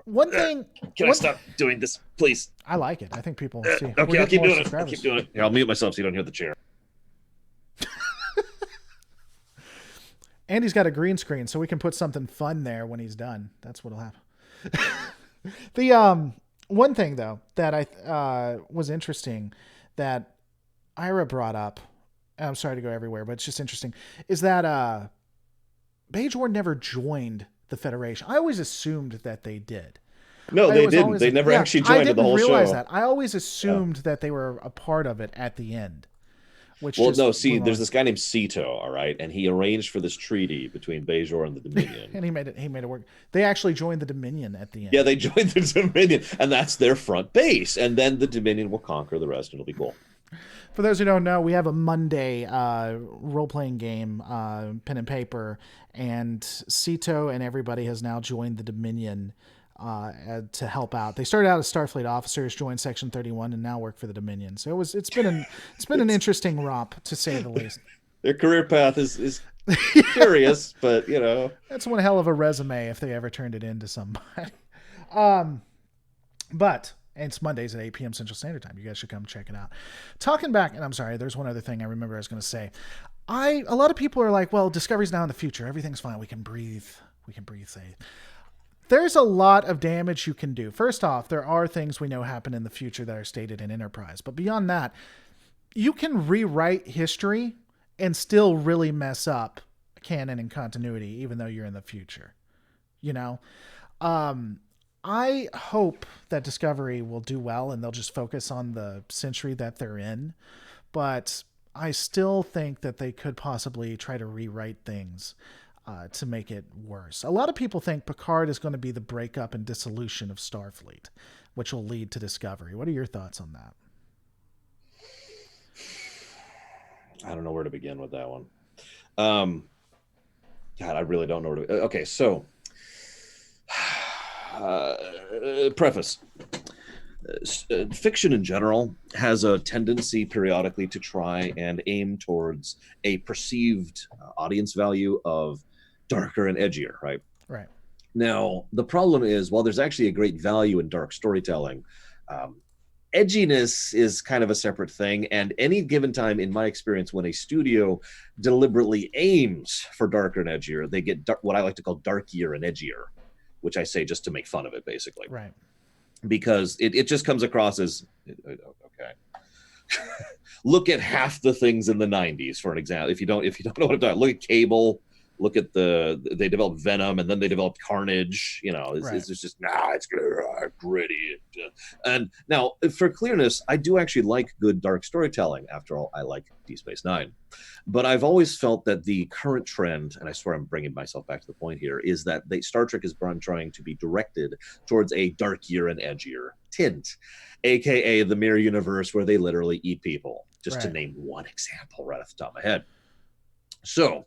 One thing. Can I stop doing this, please? I like it. I think people see. Okay, I'll keep doing it. Here, I'll mute myself so you don't hear the chair. Andy's got a green screen, so we can put something fun there when he's done. That's what'll happen. The one thing though that I was interesting that Ira brought up, and I'm sorry to go everywhere, but it's just interesting, is that Bajor never joined the Federation. I always assumed that they did. No, they didn't. They never actually joined the whole show. I didn't realize that. I always assumed that they were a part of it at the end. There's this guy named Sito, all right, and he arranged for this treaty between Bajor and the Dominion. And he made it work. They actually joined the Dominion at the end. Yeah, they joined the Dominion, and that's their front base. And then the Dominion will conquer the rest, and it'll be cool. For those who don't know, we have a Monday role-playing game, pen and paper, and Sito and everybody has now joined the Dominion to help out. They started out as Starfleet officers, joined Section 31, and now work for the Dominion. So it's been an interesting romp, to say the least. Their career path is Curious, but you know. That's one hell of a resume if they ever turned it into somebody. Um, but it's Mondays at 8 p.m. Central Standard Time. You guys should come check it out. Talking back, and I'm sorry, there's one other thing I remember I was going to say. A lot of people are like, well, Discovery's now in the future. Everything's fine. We can breathe. We can breathe safe. There's a lot of damage you can do. First off, there are things we know happen in the future that are stated in Enterprise. But beyond that, you can rewrite history and still really mess up canon and continuity, even though you're in the future. You know? Um, I hope that Discovery will do well and they'll just focus on the century that they're in. But I still think that they could possibly try to rewrite things to make it worse. A lot of people think Picard is going to be the breakup and dissolution of Starfleet, which will lead to Discovery. What are your thoughts on that? I don't know where to begin with that one. Um, God, I really don't know where to. Okay, so preface. Fiction in general has a tendency periodically to try and aim towards a perceived audience value of darker and edgier, right? Right. Now, the problem is, while there's actually a great value in dark storytelling, um, edginess is kind of a separate thing. And any given time, in my experience, when a studio deliberately aims for darker and edgier, they get what I like to call darkier and edgier, which I say just to make fun of it, basically. Right. Because it just comes across as okay. Look at half the things in the 90s, for an example. If you don't know what I'm talking, look at Cable. Look at they developed Venom, and then they developed Carnage. You know, it's just it's gritty. And now, for clearness, I do actually like good dark storytelling. After all, I like Deep Space Nine, but I've always felt that the current trend, and I swear I'm bringing myself back to the point here, is that Star Trek is trying to be directed towards a darkier and edgier tint, aka the mirror universe where they literally eat people. Just to name one example right off the top of my head. So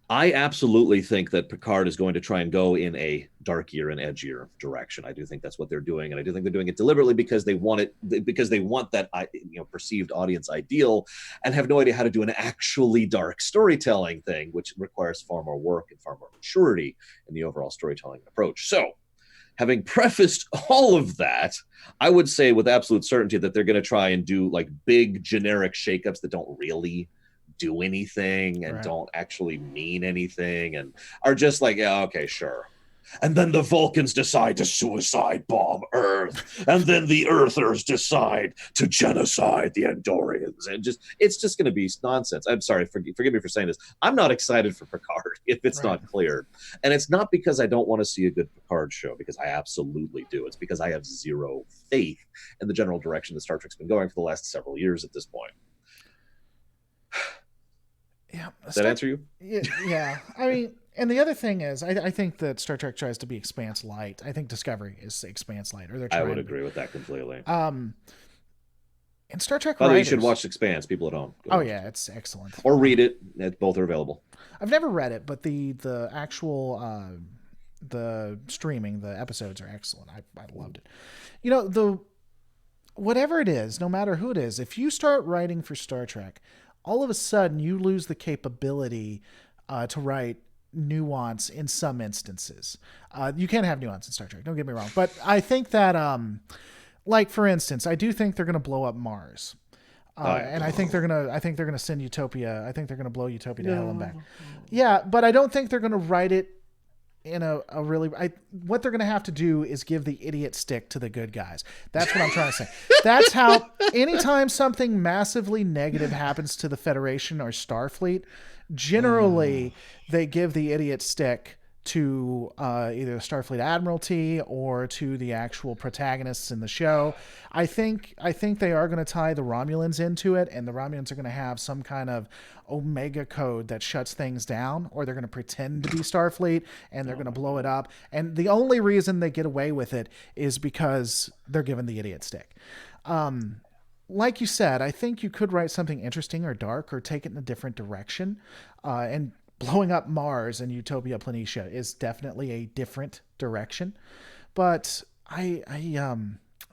I absolutely think that Picard is going to try and go in a darkier and edgier direction. I do think that's what they're doing, and I do think they're doing it deliberately because they want that perceived audience ideal, and have no idea how to do an actually dark storytelling thing, which requires far more work and far more maturity in the overall storytelling approach. So, having prefaced all of that, I would say with absolute certainty that they're going to try and do like big generic shakeups that don't really do anything and don't actually mean anything and are just like, yeah, okay, sure. And then the Vulcans decide to suicide bomb Earth, and then the Earthers decide to genocide the Andorians, and it's just going to be nonsense. I'm sorry, forgive me for saying this. I'm not excited for Picard if it's not clear, and it's not because I don't want to see a good Picard show, because I absolutely do. It's because I have zero faith in the general direction that Star Trek's been going for the last several years at this point. Yeah. Does that answer you? Yeah. I mean, and the other thing is, I think that Star Trek tries to be Expanse light. I think Discovery is Expanse light, or they're trying. I would agree with that completely. And Star Trek By the way, you should watch Expanse, people at home. It's excellent. Or read it. Both are available. I've never read it, but the actual the streaming, the episodes are excellent. I loved it. You know, whatever it is, no matter who it is, if you start writing for Star Trek, all of a sudden you lose the capability to write nuance in some instances. You can have nuance in Star Trek, don't get me wrong. But I think that, like for instance, I do think they're going to blow up Mars. And I think they're gonna send Utopia. I think they're gonna blow Utopia to hell and back. Yeah, but I don't think they're gonna write it in a really. What they're gonna have to do is give the idiot stick to the good guys. That's what I'm trying to say. That's how. Anytime something massively negative happens to the Federation or Starfleet, generally they give the idiot stick to either Starfleet Admiralty or to the actual protagonists in the show. I think they are going to tie the Romulans into it, and the Romulans are going to have some kind of Omega code that shuts things down, or they're going to pretend to be Starfleet and they're going to blow it up. And the only reason they get away with it is because they're given the idiot stick. Like you said, I think you could write something interesting or dark or take it in a different direction. And blowing up Mars and Utopia Planitia is definitely a different direction. But I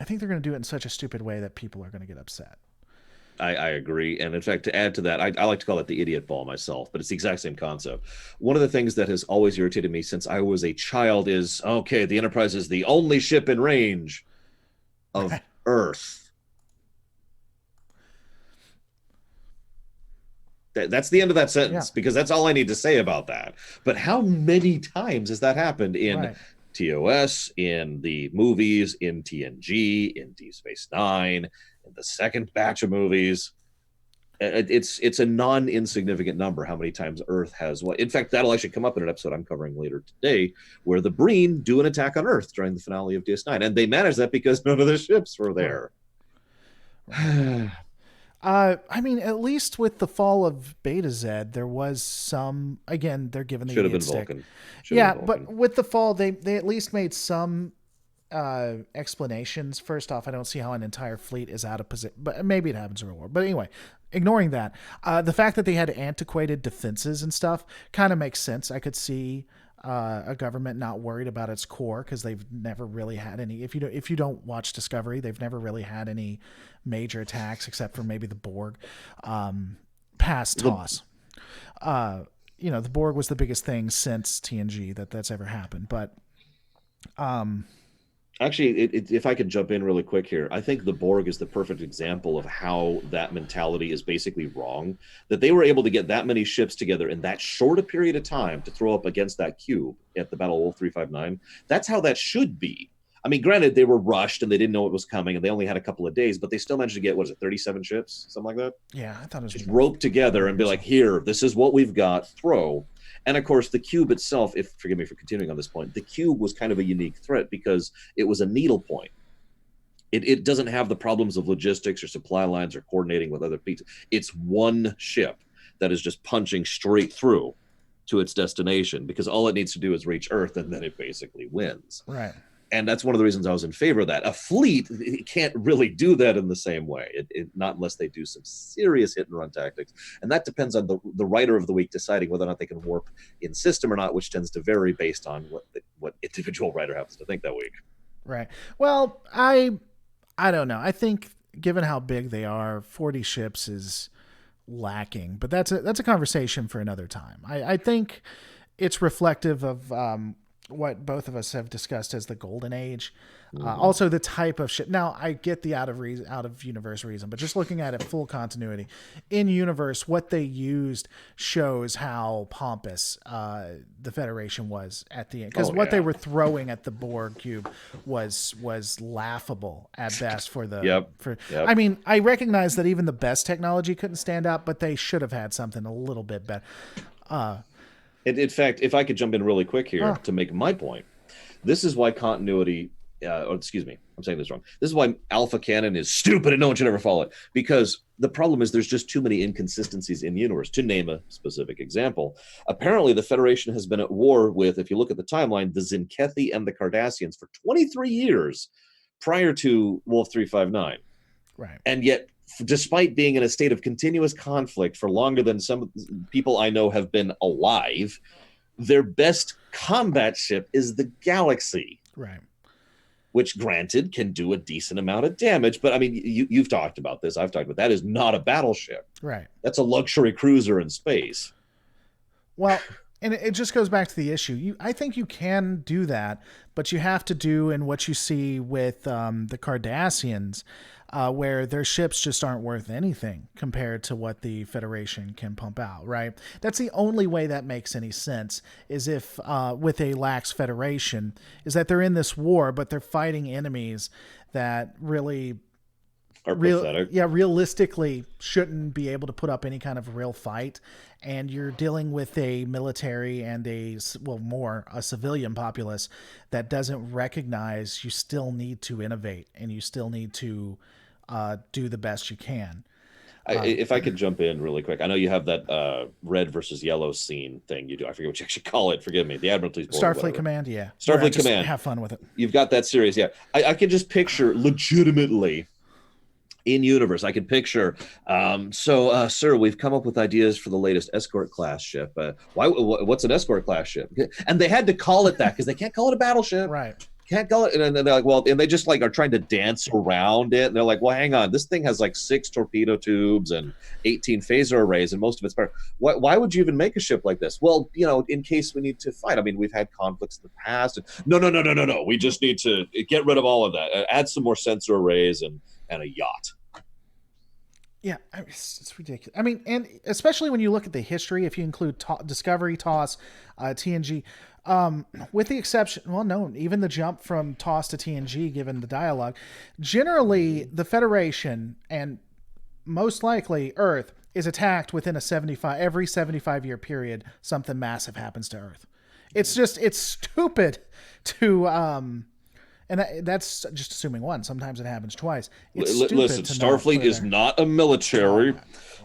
think they're going to do it in such a stupid way that people are going to get upset. I agree. And in fact, to add to that, I like to call it the idiot ball myself, but it's the exact same concept. One of the things that has always irritated me since I was a child is okay, the Enterprise is the only ship in range of Right. Earth. That's the end of that Yeah. sentence because that's all I need to say about that. But how many times has that happened in Right. TOS, in the movies, in TNG, in Deep Space Nine, in the second batch of movies? It's a non-insignificant number how many times Earth has what. In fact, that'll actually come up in an episode I'm covering later today, where the Breen do an attack on Earth during the finale of DS9, and they managed that because none of the ships were Right. there. Right. I mean, at least with the fall of Beta Z, there was some. Again, they're given the Should have idiot been stick. Vulcan. Should have Yeah, been but Vulcan. with the fall, they at least made some explanations. First off, I don't see how an entire fleet is out of position, but maybe it happens in real war. But anyway, ignoring that, the fact that they had antiquated defenses and stuff kind of makes sense. I could see a government not worried about its core because they've never really had any. If you don't watch Discovery, they've never really had any major attacks except for maybe the Borg past The toss. Uh, the Borg was the biggest thing since TNG that's ever happened. But Actually, if I could jump in really quick here, I think the Borg is the perfect example of how that mentality is basically wrong. That they were able to get that many ships together in that short a period of time to throw up against that cube at the Battle of Wolf 359. That's how that should be. I mean, granted, they were rushed and they didn't know it was coming and they only had a couple of days, but they still managed to get, what is it, 37 ships? Something like that? yeah, I thought it was Just more, rope together 40 and be or like, so. here, this is what we've got, throw. And of course, the cube itself, if forgive me for continuing on this point, the cube was kind of a unique threat because it was a needle point. It doesn't have the problems of logistics or supply lines or coordinating with other pieces. It's one ship that is just punching straight through to its destination because all it needs to do is reach Earth and then it basically wins. Right. And that's one of the reasons I was in favor of that. A fleet it can't really do that in the same way, not unless they do some serious hit and run tactics. And that depends on the writer of the week deciding whether or not they can warp in system or not, which tends to vary based on what individual writer happens to think that week. Right. Well, I don't know. I think given how big they are, 40 ships is lacking. But that's a conversation for another time. I think it's reflective of what both of us have discussed as the golden age. Mm-hmm. Also, the type of ship. Now, I get the out of universe reason, but just looking at it full continuity in universe, what they used shows how pompous the Federation was at the end. Because Oh what they yeah. were throwing at the Borg cube was laughable at best for the Yep. for. Yep. I mean, I recognize that even the best technology couldn't stand out, but they should have had something a little bit better. In fact, if I could jump in really quick here Uh, to make my point, this is why continuity, or excuse me, I'm saying this wrong. This is why Alpha Canon is stupid and no one should ever follow it. Because the problem is there's just too many inconsistencies in the universe. To name a specific example, apparently the Federation has been at war with, if you look at the timeline, the Zinkethi and the Cardassians for 23 years prior to Wolf 359. right. And yet, despite being in a state of continuous conflict for longer than some people I know have been alive, their best combat ship is the Galaxy, Right. which granted can do a decent amount of damage. But I mean, you've talked about this. I've talked about that is not a battleship. Right. That's a luxury cruiser in space. Well, and it just goes back to the issue. I think you can do that, but you have to do in what you see with the Cardassians, where their ships just aren't worth anything compared to what the Federation can pump out. Right. That's the only way that makes any sense. Is if with a lax Federation, is that they're in this war, but they're fighting enemies that really Are pathetic. realistically shouldn't be able to put up any kind of real fight, and you're dealing with a military and a civilian populace that doesn't recognize you still need to innovate and you still need to do the best you can. If I could jump in really quick, I know you have that red versus yellow scene thing you do. I forget what you actually call it. Forgive me. The Admiralty's Board. Starfleet Command, yeah. Starfleet Just Command. have fun with it. You've got that series, yeah. I can just picture legitimately in universe. I can picture. Sir, we've come up with ideas for the latest escort class ship. What's an escort class ship? And they had to call it that because they can't call it a battleship. Right. can't go. And they're like, well, and they just like are trying to dance around it. And they're like, well, hang on, this thing has like 6 torpedo tubes and 18 phaser arrays, and most of it's better. Why would you even make a ship like this? Well, in case we need to fight. I mean, we've had conflicts in the past. No, no, no, no, no, no. We just need to get rid of all of that. Add some more sensor arrays and a yacht. Yeah, it's ridiculous. I mean, and especially when you look at the history, if you include Discovery, TOS, TNG, with the exception, well, no, even the jump from TOS to TNG, given the dialogue, generally the Federation and most likely Earth is attacked within every 75-year period. Something massive happens to Earth. It's stupid to and that's just assuming one. Sometimes it happens twice. Listen, Starfleet is not a military.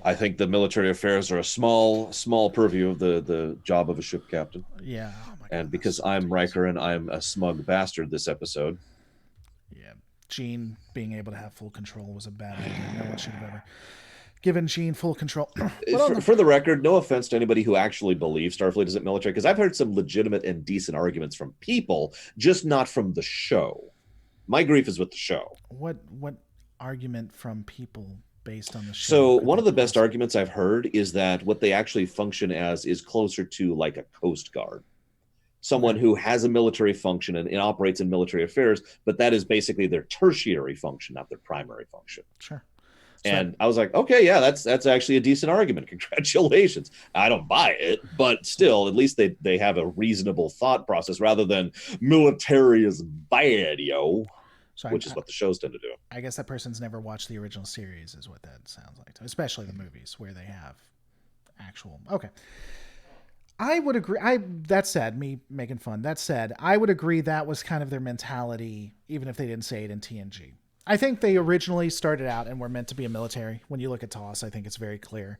I think the military affairs are a small purview of the job of a ship captain. Yeah. Oh my God, and because I'm Riker and I'm a smug bastard this episode. Yeah. Gene being able to have full control was a bad idea. No one should have ever given Gene full control. For the record, no offense to anybody who actually believes Starfleet isn't military, because I've heard some legitimate and decent arguments from people, just not from the show. My grief is with the show. What argument from people based on the show? So one of the best arguments I've heard is that what they actually function as is closer to like a Coast Guard. Someone who has a military function and operates in military affairs, but that is basically their tertiary function, not their primary function. Sure. And I was like, okay, yeah, that's actually a decent argument. Congratulations. I don't buy it, but still, at least they have a reasonable thought process rather than military is bad, yo. So which is what the shows tend to do. I guess that person's never watched the original series, is what that sounds like, especially the movies where they have actual. Okay. I would agree. That said, me making fun. That said, I would agree that was kind of their mentality, even if they didn't say it in TNG. I think they originally started out and were meant to be a military. When you look at TOS, I think it's very clear.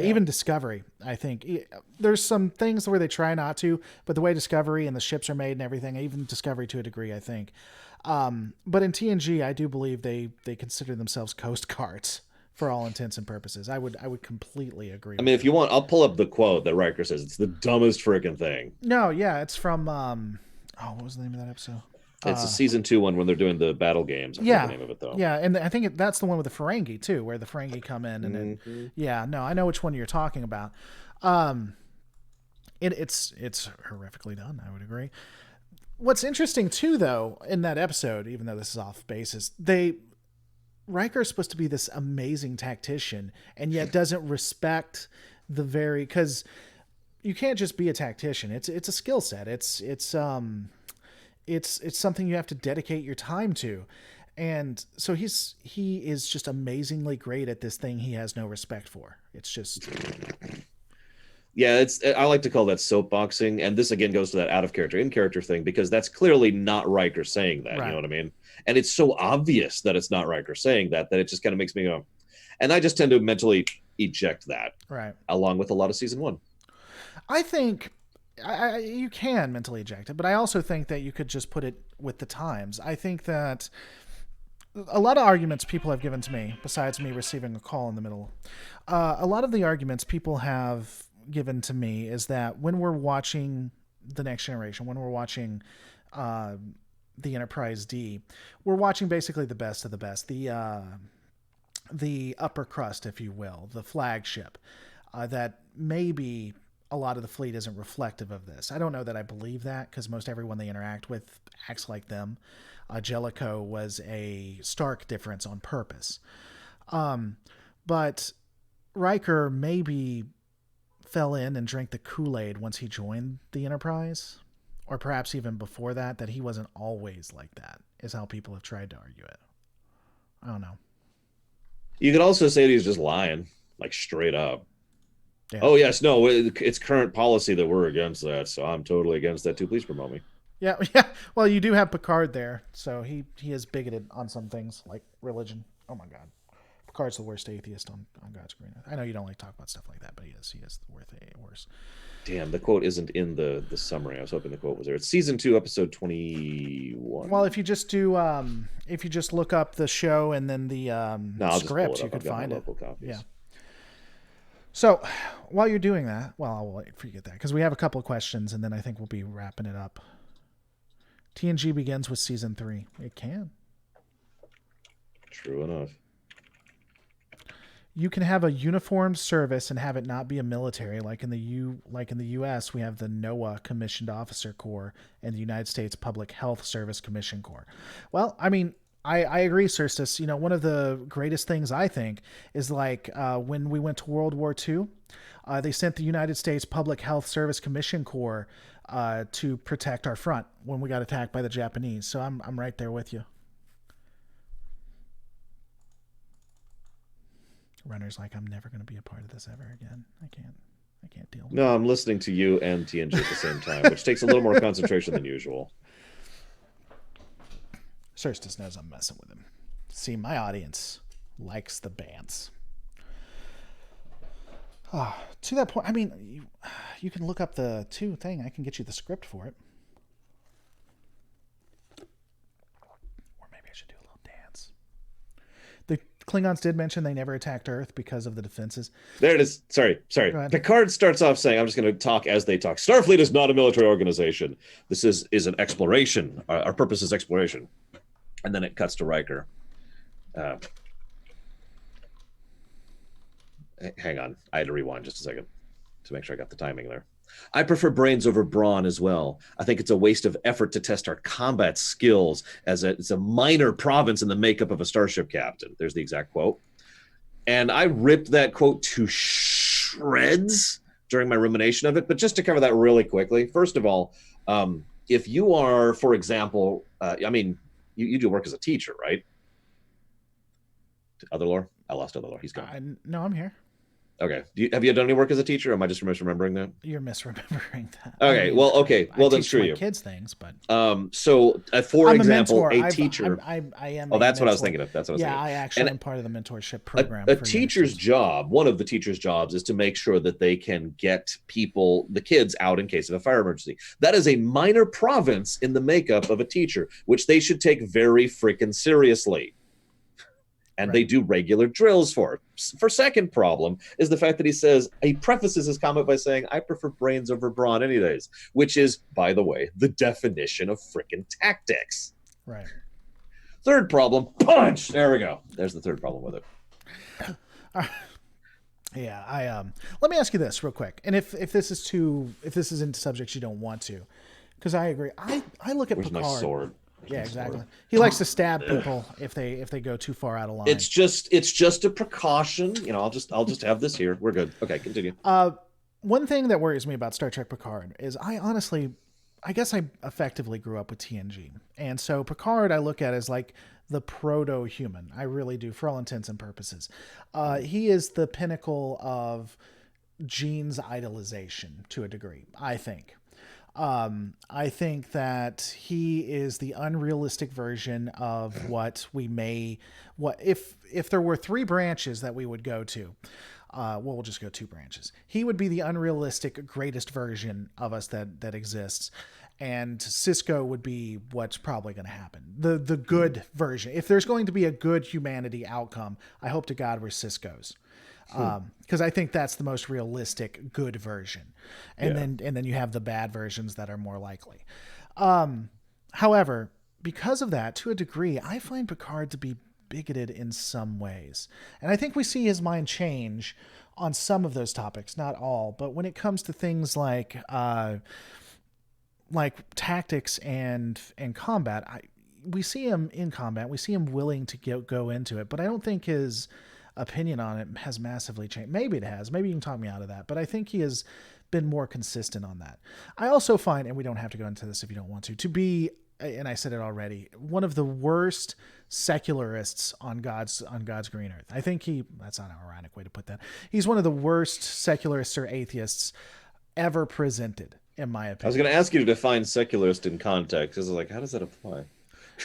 Even Discovery, I think there's some things where they try not to, but the way Discovery and the ships are made and everything, even Discovery to a degree, I think. But in TNG, I do believe they consider themselves Coast Guards for all intents and purposes. I would completely agree. I mean, if you want, I'll pull up the quote that Riker says. It's the dumbest freaking thing. No, yeah, it's from what was the name of that episode? It's a season 2 one when they're doing the battle games. I forget the name of it though. Yeah, and I think that's the one with the Ferengi too, where the Ferengi come in and I know which one you're talking about. It's horrifically done. I would agree. What's interesting too, though, in that episode, even though this is off base, is Riker is supposed to be this amazing tactician, and yet doesn't respect because you can't just be a tactician. It's a skill set. It's something you have to dedicate your time to. And so he is just amazingly great at this thing he has no respect for. It's just... Yeah, I like to call that soapboxing. And this, again, goes to that out of character, in character thing, because that's clearly not Riker saying that. Right. You know what I mean? And it's so obvious that it's not Riker saying that it just kind of makes me go... And I just tend to mentally eject that. Right. Along with a lot of season 1. I think... you can mentally eject it, but I also think that you could just put it with the times. I think that a lot of arguments people have given to me, besides me receiving a call in the middle, a lot of the arguments people have given to me is that when we're watching The Next Generation, when we're watching the Enterprise D, we're watching basically the best of the best, the upper crust, if you will, the flagship, that maybe a lot of the fleet isn't reflective of this. I don't know that I believe that, because most everyone they interact with acts like them. Jellicoe was a stark difference on purpose. But Riker maybe fell in and drank the Kool-Aid once he joined the Enterprise, or perhaps even before that he wasn't always like that, is how people have tried to argue it. I don't know. You could also say that he's just lying, like straight up. Yeah. Oh, yes. No, it's current policy that we're against that. So I'm totally against that too. Please promote me. Yeah. Well, you do have Picard there. So he is bigoted on some things like religion. Oh, my God. Picard's the worst atheist on God's green earth. I know you don't like to talk about stuff like that, but he is the worst. Damn, the quote isn't in the summary. I was hoping the quote was there. It's season 2, episode 21. Well, if you just look up the show and then the script, you could find it. Yeah. So while you're doing that, well, I'll wait for you to get that, because we have a couple of questions, and then I think we'll be wrapping it up. TNG begins with season 3. It can. True enough. You can have a uniformed service and have it not be a military, like in the U.S. we have the NOAA Commissioned Officer Corps and the United States Public Health Service Commission Corps. Well, I mean, I agree, Cerstus. You know, one of the greatest things I think is like when we went to World War II, they sent the United States Public Health Service Commission Corps to protect our front when we got attacked by the Japanese. So I'm right there with you. Runner's like, I'm never going to be a part of this ever again. I can't deal with it. No, I'm listening to you and TNG at the same time, which takes a little more concentration than usual. Cerstus knows I'm messing with him. See, my audience likes the bands. To that point, I mean, you can look up the 2 thing. I can get you the script for it. Or maybe I should do a little dance. The Klingons did mention they never attacked Earth because of the defenses. There it is. Sorry. Picard starts off saying, I'm just going to talk as they talk. Starfleet is not a military organization. This is an exploration. Our purpose is exploration. And then it cuts to Riker. Hang on. I had to rewind just a second to make sure I got the timing there. I prefer brains over brawn as well. I think it's a waste of effort to test our combat skills as it's a minor province in the makeup of a starship captain. There's the exact quote. And I ripped that quote to shreds during my rumination of it. But just to cover that really quickly, first of all, if you are, for example, you do work as a teacher, right? Other lore? I lost Other lore. He's gone. No, I'm here. Okay. Have you done any work as a teacher? Or am I just misremembering that? You're misremembering that. Okay. Well, then screw you. Kids things, but for example, a teacher. I am. Oh, that's what I was thinking of. That's what I was thinking. Yeah, I actually am part of the mentorship program. A teacher's job, one of the teacher's jobs, is to make sure that they can get the kids out in case of a fire emergency. That is a minor province in the makeup of a teacher, which they should take very freaking seriously. And they do regular drills for it. For second problem is the fact that he prefaces his comment by saying, I prefer brains over brawn any days, which is, by the way, the definition of frickin' tactics. Right. Third problem, punch. There we go. There's the third problem with it. Yeah, let me ask you this real quick. And if this is into subjects you don't want to, because I agree. I look at Where's Picard. my sword? Yeah, exactly. He likes to stab people if they go too far out of line. It's just a precaution. You know, I'll just have this here. We're good. Okay, continue. One thing that worries me about Star Trek Picard is I guess I effectively grew up with TNG. And so Picard I look at as like the proto-human. I really do, for all intents and purposes. He is the pinnacle of Gene's idolization to a degree, I think. I think that he is the unrealistic version of what if there were 3 branches that we would go to, we'll just go 2 branches. He would be the unrealistic greatest version of us that exists. And Cisco would be what's probably going to happen. The good version. If there's going to be a good humanity outcome, I hope to God we're Cisco's. Because I think that's the most realistic good version, and then you have the bad versions that are more likely. However, because of that, to a degree, I find Picard to be bigoted in some ways, and I think we see his mind change on some of those topics, not all. But when it comes to things like tactics and combat, we see him in combat. We see him willing to go into it, but I don't think his opinion on it has massively changed. Maybe it has. Maybe you can talk me out of that. But I think he has been more consistent on that. I also find, and we don't have to go into this if you don't want to be, and I said it already, one of the worst secularists on God's green earth. I think that's not an ironic way to put that. He's one of the worst secularists or atheists ever presented, in my opinion. I was going to ask you to define secularist in context. I was like, how does that apply?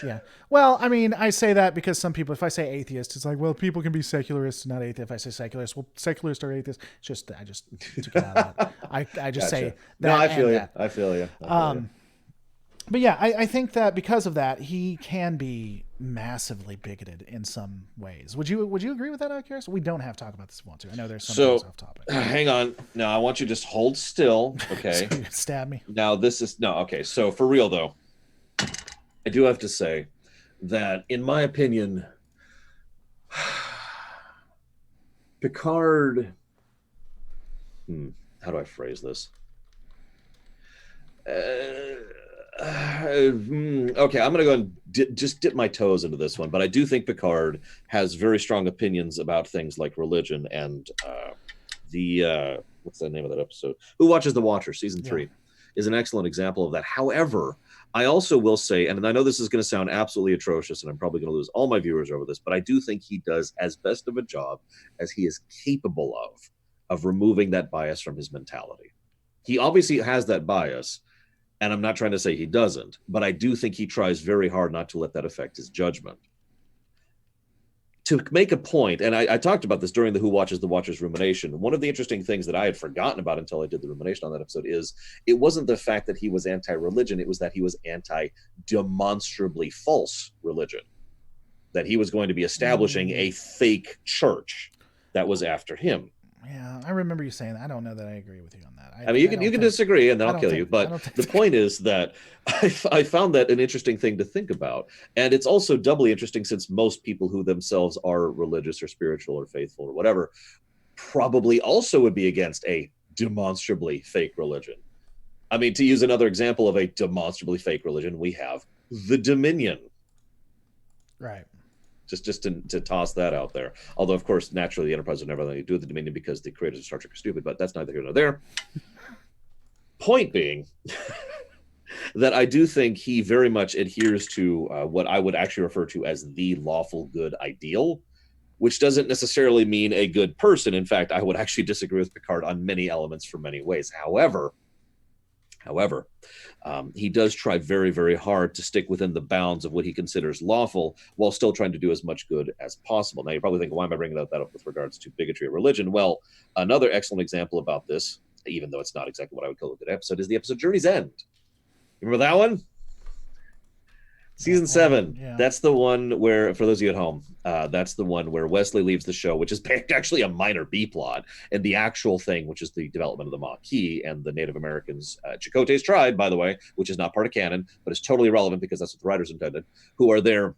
Yeah. Well, I mean, I say that because some people, if I say atheist, it's like, well, people can be secularists, not atheists. If I say secularist, well, secularist or atheist, I just took it out of that. I just gotcha. Say that. No, I feel you. I feel you. But yeah, I think that because of that, he can be massively bigoted in some ways. Would you agree with that, Curious? We don't have to talk about this if you want to. I know there's some things off topic. Hang on. Now, I want you to just hold still, okay? So you stab me. Now, okay. So for real, though. I do have to say that, in my opinion, Picard. How do I phrase this? Okay, I'm going to go and just dip my toes into this one, but I do think Picard has very strong opinions about things like religion and what's the name of that episode? Who Watches the Watcher? Season Yeah. 3 is an excellent example of that. However, I also will say, and I know this is going to sound absolutely atrocious, and I'm probably going to lose all my viewers over this, but I do think he does as best of a job as he is capable of removing that bias from his mentality. He obviously has that bias, and I'm not trying to say he doesn't, but I do think he tries very hard not to let that affect his judgment. To make a point, and I talked about this during the Who Watches the Watcher's rumination, one of the interesting things that I had forgotten about until I did the rumination on that episode is it wasn't the fact that he was anti-religion, it was that he was anti-demonstrably false religion, that he was going to be establishing a fake church that was after him. Yeah, I remember you saying that. I don't know that I agree with you on that. I mean, you can disagree, and then I'll kill you. But the point is that I found that an interesting thing to think about, and it's also doubly interesting since most people who themselves are religious or spiritual or faithful or whatever probably also would be against a demonstrably fake religion. I mean, to use another example of a demonstrably fake religion, we have the Dominion. Right. Just to toss that out there. Although, of course, naturally, the Enterprise would never let you do the Dominion because the creators of Star Trek are stupid, but that's neither here nor there. Point being that I do think he very much adheres to what I would actually refer to as the lawful good ideal, which doesn't necessarily mean a good person. In fact, I would actually disagree with Picard on many elements for many ways. However, he does try very, very hard to stick within the bounds of what he considers lawful while still trying to do as much good as possible. Now, you're probably thinking, why am I bringing that up with regards to bigotry or religion? Well, another excellent example about this, even though it's not exactly what I would call a good episode, is the episode Journey's End. You remember that one? Season 7. Yeah. That's the one where, for those of you at home, that's the one where Wesley leaves the show, which is actually a minor B plot. And the actual thing, which is the development of the Maquis and the Native Americans, Chakotay's tribe, by the way, which is not part of canon, but is totally irrelevant because that's what the writers intended, who are there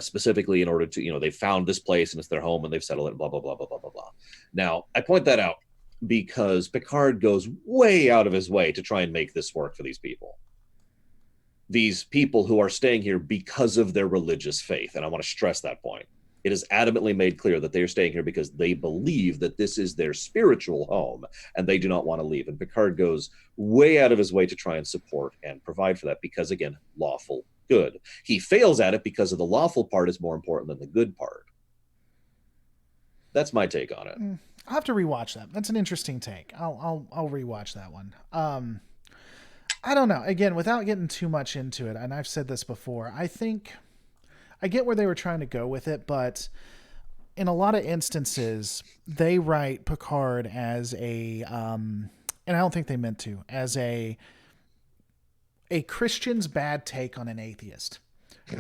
specifically in order to, they found this place and it's their home and they've settled it, blah, blah, blah, blah, blah, blah, blah. Now, I point that out because Picard goes way out of his way to try and make this work for these people. These people who are staying here because of their religious faith. And I want to stress that point. It is adamantly made clear that they are staying here because they believe that this is their spiritual home and they do not want to leave. And Picard goes way out of his way to try and support and provide for that because, again, lawful good. He fails at it because of the lawful part is more important than the good part. That's my take on it. I'll have to rewatch that. That's an interesting take. I'll rewatch that one. I don't know. Again, without getting too much into it, and I've said this before, I think I get where they were trying to go with it, but in a lot of instances, they write Picard as a, and I don't think they meant to, as a Christian's bad take on an atheist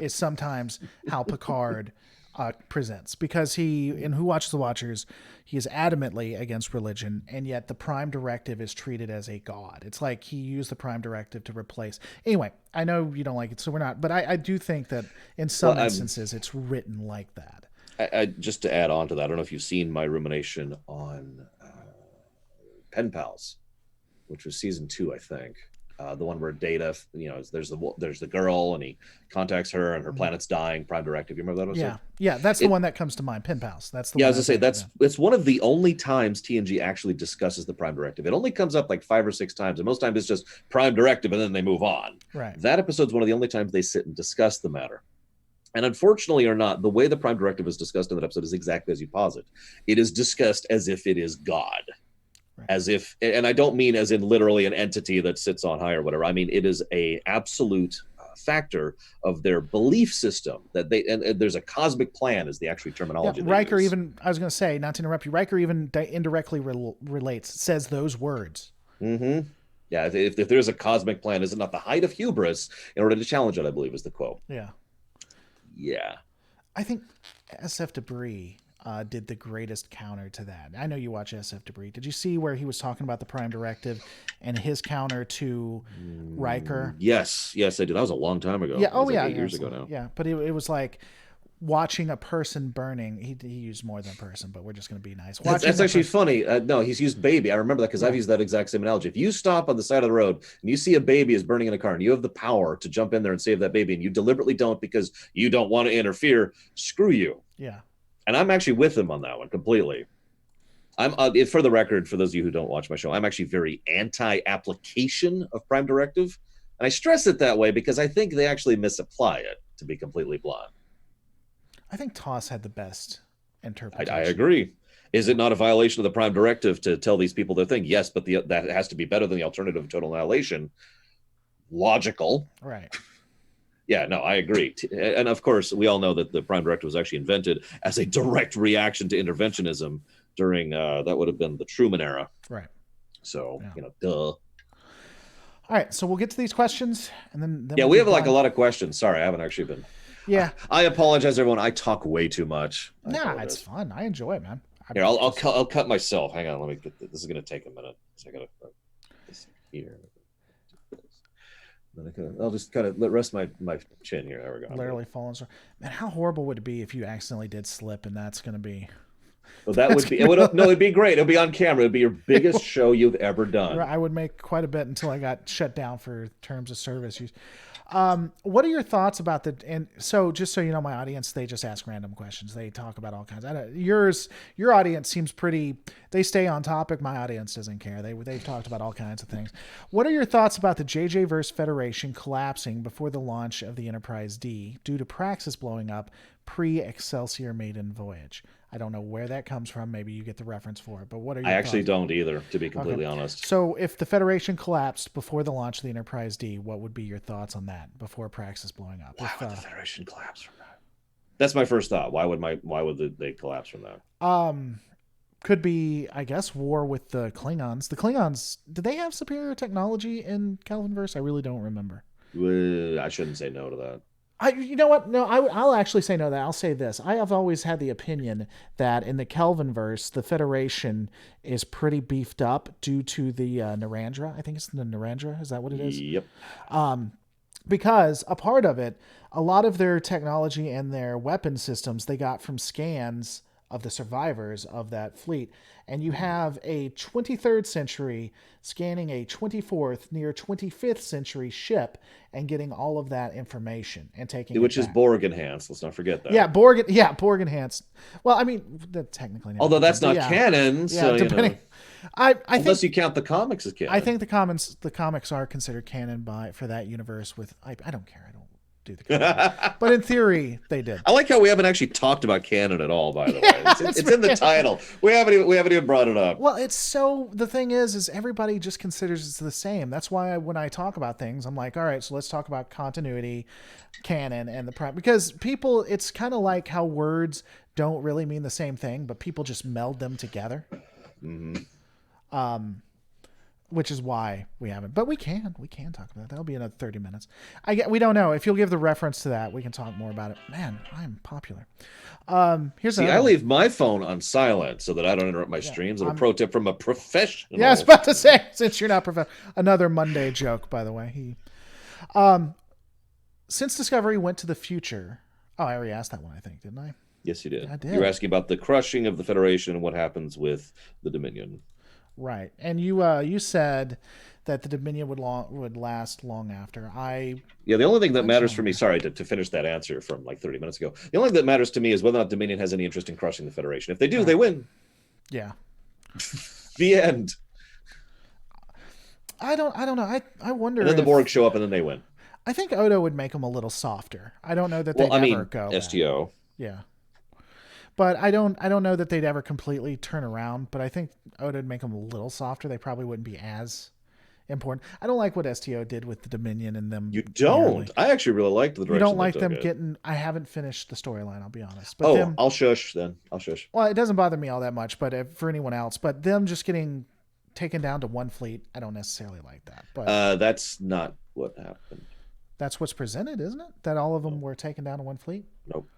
is sometimes how Picard presents, because he, in Who Watches the Watchers, he is adamantly against religion, and yet the Prime Directive is treated as a god. It's like he used the Prime Directive to replace. Anyway, I know you don't like it, so we're not, but I do think that in some instances it's written like that. I just to add on to that, I don't know if you've seen my rumination on Pen Pals, which was season 2, I think. The one where Data, there's the girl and he contacts her and her planet's dying. Prime Directive. You remember that episode? Yeah, that's the one that comes to mind. Pen Pals. That's the one. I was gonna say it's one of the only times TNG actually discusses the Prime Directive. It only comes up like 5 or 6 times, and most times it's just Prime Directive and then they move on. Right. That episode's one of the only times they sit and discuss the matter. And unfortunately or not, the way the Prime Directive is discussed in that episode is exactly as you posit. It is discussed as if it is God. Right. As if, and I don't mean as in literally an entity that sits on high or whatever. I mean, it is a absolute factor of their belief system that they, and there's a cosmic plan is the actual terminology. Yeah, Riker even, I was going to say, not to interrupt you, Riker even indirectly relates, says those words. Mm-hmm. Yeah, if there's a cosmic plan, is it not the height of hubris in order to challenge it, I believe is the quote. Yeah. Yeah. I think SF Debris did the greatest counter to that. I know you watch SF Debris. Did you see where he was talking about the Prime Directive and his counter to Riker? Yes, yes, I did. That was a long time ago. Yeah. That Oh, was like yeah. 8 years ago now. Yeah. But it was like watching a person burning. He used more than a person, but we're just going to be nice. That's actually funny. No, he's used baby. I remember that because I've used that exact same analogy. If you stop on the side of the road and you see a baby is burning in a car and you have the power to jump in there and save that baby and you deliberately don't because you don't want to interfere, screw you. Yeah. And I'm actually with him on that one completely. I'm for the record, for those of you who don't watch my show, I'm actually very anti-application of Prime Directive. And I stress it that way because I think they actually misapply it, to be completely blunt. I think Toss had the best interpretation. I agree. Is it not a violation of the Prime Directive to tell these people their thing? Yes, but that has to be better than the alternative of total annihilation. Logical. Right. Yeah, no, I agree. And of course, we all know that the Prime Directive was actually invented as a direct reaction to interventionism during, that would have been the Truman era. Right. So, duh. All right, so we'll get to these questions, and then yeah, we have like a lot of questions. Sorry, I haven't actually been. Yeah, I apologize, everyone. I talk way too much. Nah, it's fun. I enjoy it, man. Here, I'll cut myself. Hang on, let me get this. This is gonna take a minute. So I gotta this here. I'll just kind of rest my chin here. There we go. Literally falling. Man, how horrible would it be if you accidentally did slip, and that's gonna be. Well, that would be. It'd be great. It'd be on camera. It'd be your biggest show you've ever done. I would make quite a bit until I got shut down for terms of service use. What are your thoughts about and so just so you know, my audience, they just ask random questions. They talk about all kinds. Your audience seems pretty, they stay on topic. My audience doesn't care. They've talked about all kinds of things. What are your thoughts about the JJ verse Federation collapsing before the launch of the Enterprise D due to Praxis blowing up pre-Excelsior maiden voyage? I don't know where that comes from. Maybe you get the reference for it, but what are your I actually thoughts? don't either, to be completely honest. So if the Federation collapsed before the launch of the Enterprise D, what would be your thoughts on that before Praxis blowing up? Why would the Federation collapse from that? That's my first thought. Why would they collapse from that? Could be, I guess, war with the Klingons. The Klingons, did they have superior technology in Kelvinverse? I really don't remember. I shouldn't say no to that. You know what? No, I'll actually say no to that. I'll say this. I have always had the opinion that in the Kelvinverse, the Federation is pretty beefed up due to the Narendra. I think it's the Narendra. Is that what it is? Yep. Because a part of it, a lot of their technology and their weapon systems they got from scans of the survivors of that fleet. And you have a 23rd century scanning a 24th, near 25th century ship and getting all of that information and taking which is Borg enhanced. Let's not forget that. Yeah, Borg enhanced. Well, I mean, technically. Although that's not canon, so depending. I unless you count the comics as canon. I think the comics are considered canon for that universe. I don't care. I don't do the canon. But in theory, they did. I like how we haven't actually talked about canon at all. By the way, it's in the title. We haven't even brought it up. Well, the thing is everybody just considers it's the same. That's why when I talk about things, I'm like, all right, so let's talk about continuity, canon, and the prime, because people, it's kind of like how words don't really mean the same thing, but people just meld them together. Mm-hmm. Which is why we haven't, but we can talk about it. That'll be another 30 minutes. We don't know if you'll give the reference to that. We can talk more about it. Man, I'm popular. I leave my phone on silent so that I don't interrupt my streams. And a pro tip from a professional. Yeah, I was about to say, since you're not professional, another Monday joke, by the way. Since Discovery went to the future. Oh, I already asked that one, I think, didn't I? Yes, you did. Yeah, I did. You were asking about the crushing of the Federation and what happens with the Dominion. Right, and you said that the Dominion would last long after. The only thing that matters for me, sorry to finish that answer from like 30 minutes ago. The only thing that matters to me is whether or not Dominion has any interest in crushing the Federation. If they do, they win. Yeah. The end. I don't know. I wonder. And then the Borg show up and then they win. I think Odo would make them a little softer. I don't know that they'd ever go. STO. Yeah. But I don't know that they'd ever completely turn around, but I think Oda would make them a little softer. They probably wouldn't be as important. I don't like what STO did with the Dominion and them. You don't? I actually really liked the direction. You don't like them getting... I haven't finished the storyline, I'll be honest. But I'll shush then. I'll shush. Well, it doesn't bother me all that much, but for anyone else. But them just getting taken down to one fleet, I don't necessarily like that. But that's not what happened. That's what's presented, isn't it? That all of them were taken down to one fleet? Nope.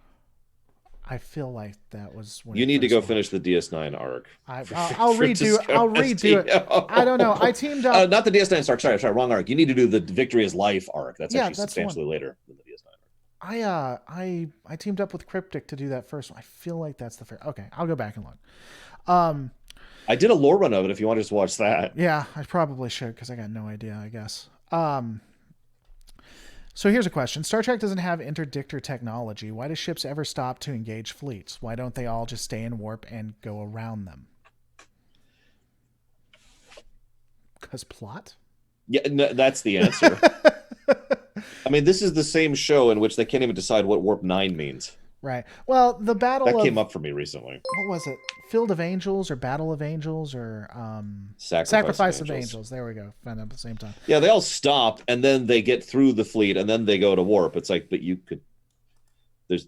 I feel like that was when You it need to first go finish launched. the DS9 arc I'll for redo. I'll Discover redo it. I don't know. I STO. teamed up. Not the DS9 arc. Sorry, wrong arc. You need to do the Victory is Life arc. That's Yeah, actually that's the one. substantially later than the DS9 arc. I teamed up with Cryptic to do that first one. I feel like that's the first. Okay, I'll go back and look. Um, I did a lore run of it if you want to just watch that. yeah, I probably should because I got no idea. I guess. So here's a question: Star Trek doesn't have interdictor technology. Why do ships ever stop to engage fleets? Why don't they all just stay in warp and go around them? Because plot. Yeah, no, that's the answer. I mean, this is the same show in which they can't even decide what Warp 9 means. Right. Well, the That battle came of up for me recently. what was it? Field of Angels or Battle of Angels or Sacrifice Of of Angels. Angels. There we go. Found them at the same time. Yeah, they all stop and then they get through the fleet and then they go to warp. It's like, but you could there's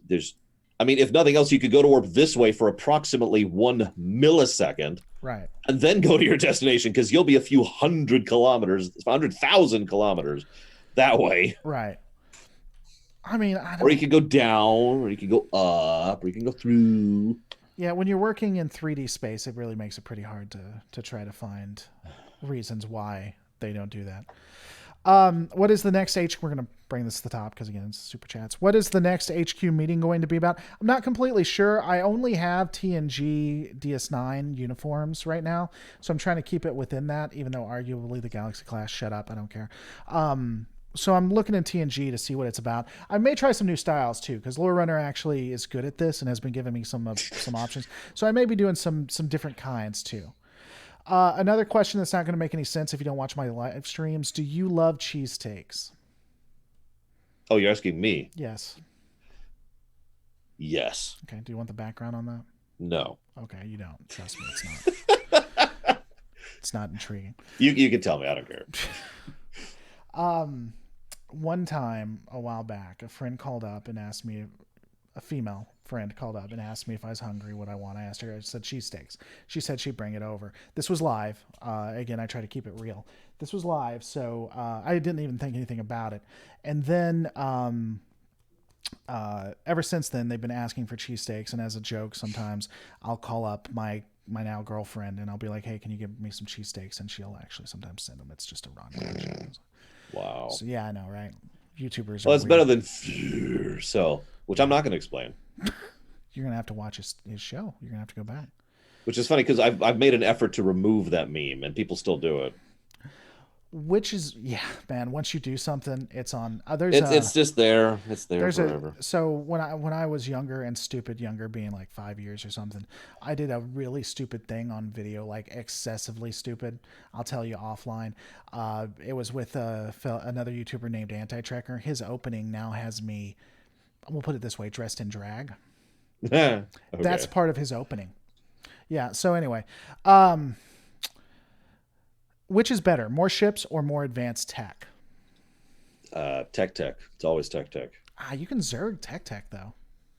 I mean, if nothing else, you could go to warp this way for approximately 1 millisecond Right. and then go to your destination because you'll be a few 100,000 kilometers that way. Right. I mean, I don't. Or you could go down, or you could go up, or you can go through. Yeah, when you're working in 3D space, it really makes it pretty hard to try to find reasons why they don't do that. What is the next H? We're going to bring this to the top because, again, it's super chats. What is the next HQ meeting going to be about? I'm not completely sure. I only have TNG DS9 uniforms right now, so I'm trying to keep it within that, even though arguably the Galaxy class, shut up, I don't care. So I'm looking in TNG to see what it's about. I may try some new styles too, because Lore Runner actually is good at this and has been giving me some options. So I may be doing some different kinds too. Another question that's not going to make any sense if you don't watch my live streams. Do you love cheesesteaks? Oh, you're asking me? Yes. Yes. Okay. Do you want the background on that? No. Okay, you don't. Trust me, it's not. It's not intriguing. You can tell me. I don't care. One time a while back, a friend called up and asked me, a female friend called up and asked me if I was hungry, what I want. I asked her, I said cheesesteaks. She said she'd bring it over. This was live. Again, I try to keep it real. This was live, so I didn't even think anything about it. And then ever since then, they've been asking for cheesesteaks. And as a joke, sometimes I'll call up my now girlfriend and I'll be like, hey, can you give me some cheesesteaks? And she'll actually sometimes send them. It's just a Ron connection. Wow. So yeah, I know, right? YouTubers. Well, it's better than so, which I'm not going to explain. You're gonna have to watch his show. You're gonna have to go back. Which is funny because I've made an effort to remove that meme and people still do it. Which is, yeah, man. Once you do something, it's on. It's just there. It's there forever. So when I was younger and stupid, being like 5 years or something, I did a really stupid thing on video, like excessively stupid. I'll tell you offline. It was with another YouTuber named Anti-Trekker. His opening now has me, we'll put it this way, dressed in drag. Okay. That's part of his opening. Yeah. So anyway, which is better, more ships or more advanced tech? Tech. It's always tech. You can Zerg tech though.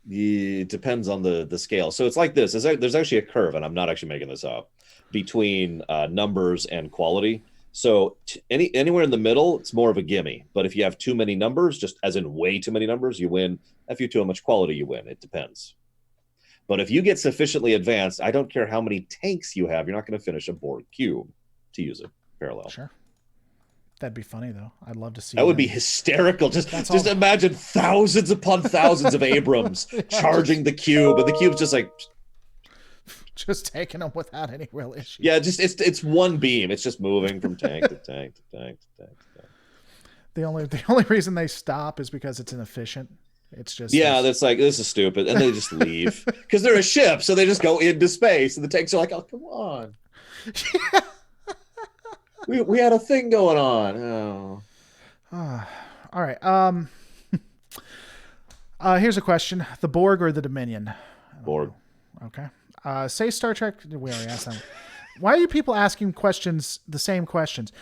It depends on the scale. So it's like this. There's actually a curve, and I'm not actually making this up, between numbers and quality. So anywhere in the middle, it's more of a gimme. But if you have too many numbers, just as in way too many numbers, you win. If you too much quality, you win. It depends. But if you get sufficiently advanced, I don't care how many tanks you have, you're not going to finish a Borg cube, to use it parallel. Sure. That'd be funny though. I'd love to see that. Would be hysterical. Just all... imagine thousands upon thousands of Abrams charging the cube, and the cube's just like just taking them without any real issue. Yeah, just it's one beam. It's just moving from tank to tank to tank to tank to tank. The only reason they stop is because it's inefficient. It's just that's like, this is stupid, and they just leave because they're a ship, so they just go into space, and the tanks are like, oh, come on. Yeah. we had a thing going on. Oh. All right. Here's a question: the Borg or the Dominion? Borg. Okay. Say Star Trek. We already asked that. Why are you people asking questions, the same questions?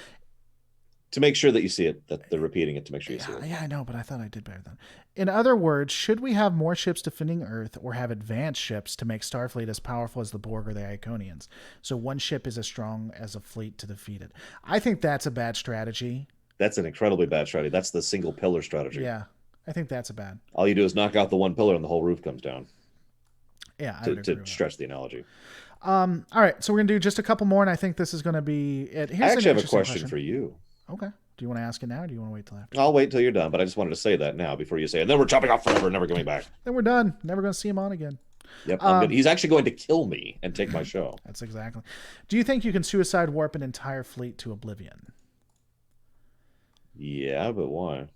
To make sure that you see it, that they're repeating it to make sure you see it. Yeah, I know, but I thought I did better than. In other words, should we have more ships defending Earth or have advanced ships to make Starfleet as powerful as the Borg or the Iconians? So one ship is as strong as a fleet to defeat it. I think that's a bad strategy. That's an incredibly bad strategy. That's the single pillar strategy. Yeah, I think that's a bad. All you do is knock out the one pillar and the whole roof comes down. Yeah, I would to agree with that. stretch the analogy. All right, so we're gonna do just a couple more, and I think this is gonna be it. I Here's an actually have a interesting question question. for you. Okay. Do you want to ask it now, or do you want to wait till after? I'll wait till you're done, but I just wanted to say that now before you say it. And then we're chopping off forever, never coming back. Then we're done. Never gonna see him on again. Yep, I'm good. Um, He's actually going to kill me and take my show. that's exactly. Do you think you can suicide warp an entire fleet to oblivion? Yeah, but why?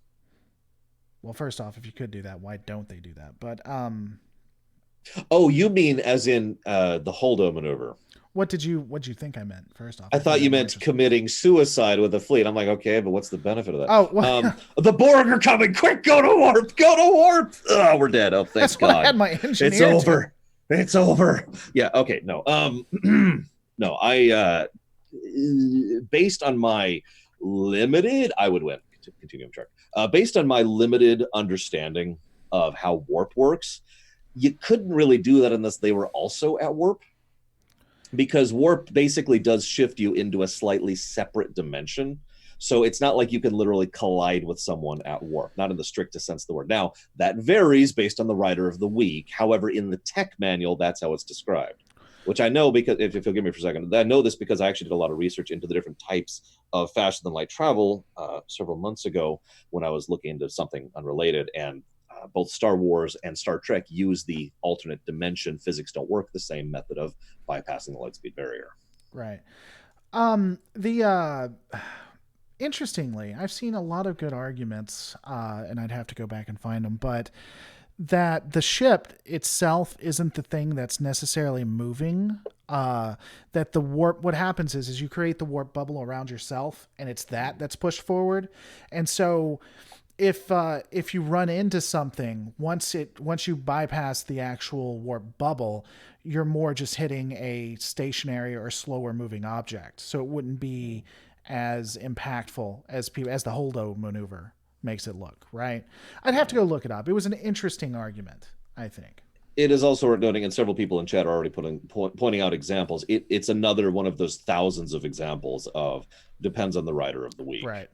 Well, first off, if you could do that, why don't they do that? But Oh, you mean as in the Holdo maneuver? what did you think I meant? First off, I I think thought I you meant more meant just. committing suicide with a fleet. I'm like, okay, but what's the benefit of that? Oh well, The Borg are coming! Quick, go to warp! Go to warp! Oh, we're dead. Oh, thank that's what I God. had my It's engineer do. over. It's over. Yeah. Okay. No. No. Based on my limited, I would win. Continuing track. Based on my limited understanding of how warp works, you couldn't really do that unless they were also at warp, because warp basically does shift you into a slightly separate dimension. So it's not like you can literally collide with someone at warp, not in the strictest sense of the word. Now, that varies based on the writer of the week. However, in the tech manual, that's how it's described, which I know because, if you'll give me for a second, I know this because I actually did a lot of research into the different types of faster than light travel several months ago when I was looking into something unrelated. And both Star Wars and Star Trek use the alternate dimension physics don't work the same method of bypassing the light speed barrier. Right. The interestingly, I've seen a lot of good arguments, and I'd have to go back and find them, but that the ship itself isn't the thing that's necessarily moving. That the warp, what happens is you create the warp bubble around yourself, and it's that's pushed forward, and so if you run into something once you bypass the actual warp bubble, you're more just hitting a stationary or slower moving object, so it wouldn't be as impactful as the holdo maneuver makes it look, right? I'd have to go look it up. It was an interesting argument, I think. It is also worth noting, and several people in chat are already pointing out examples. It's another one of those thousands of examples of depends on the writer of the week. Right.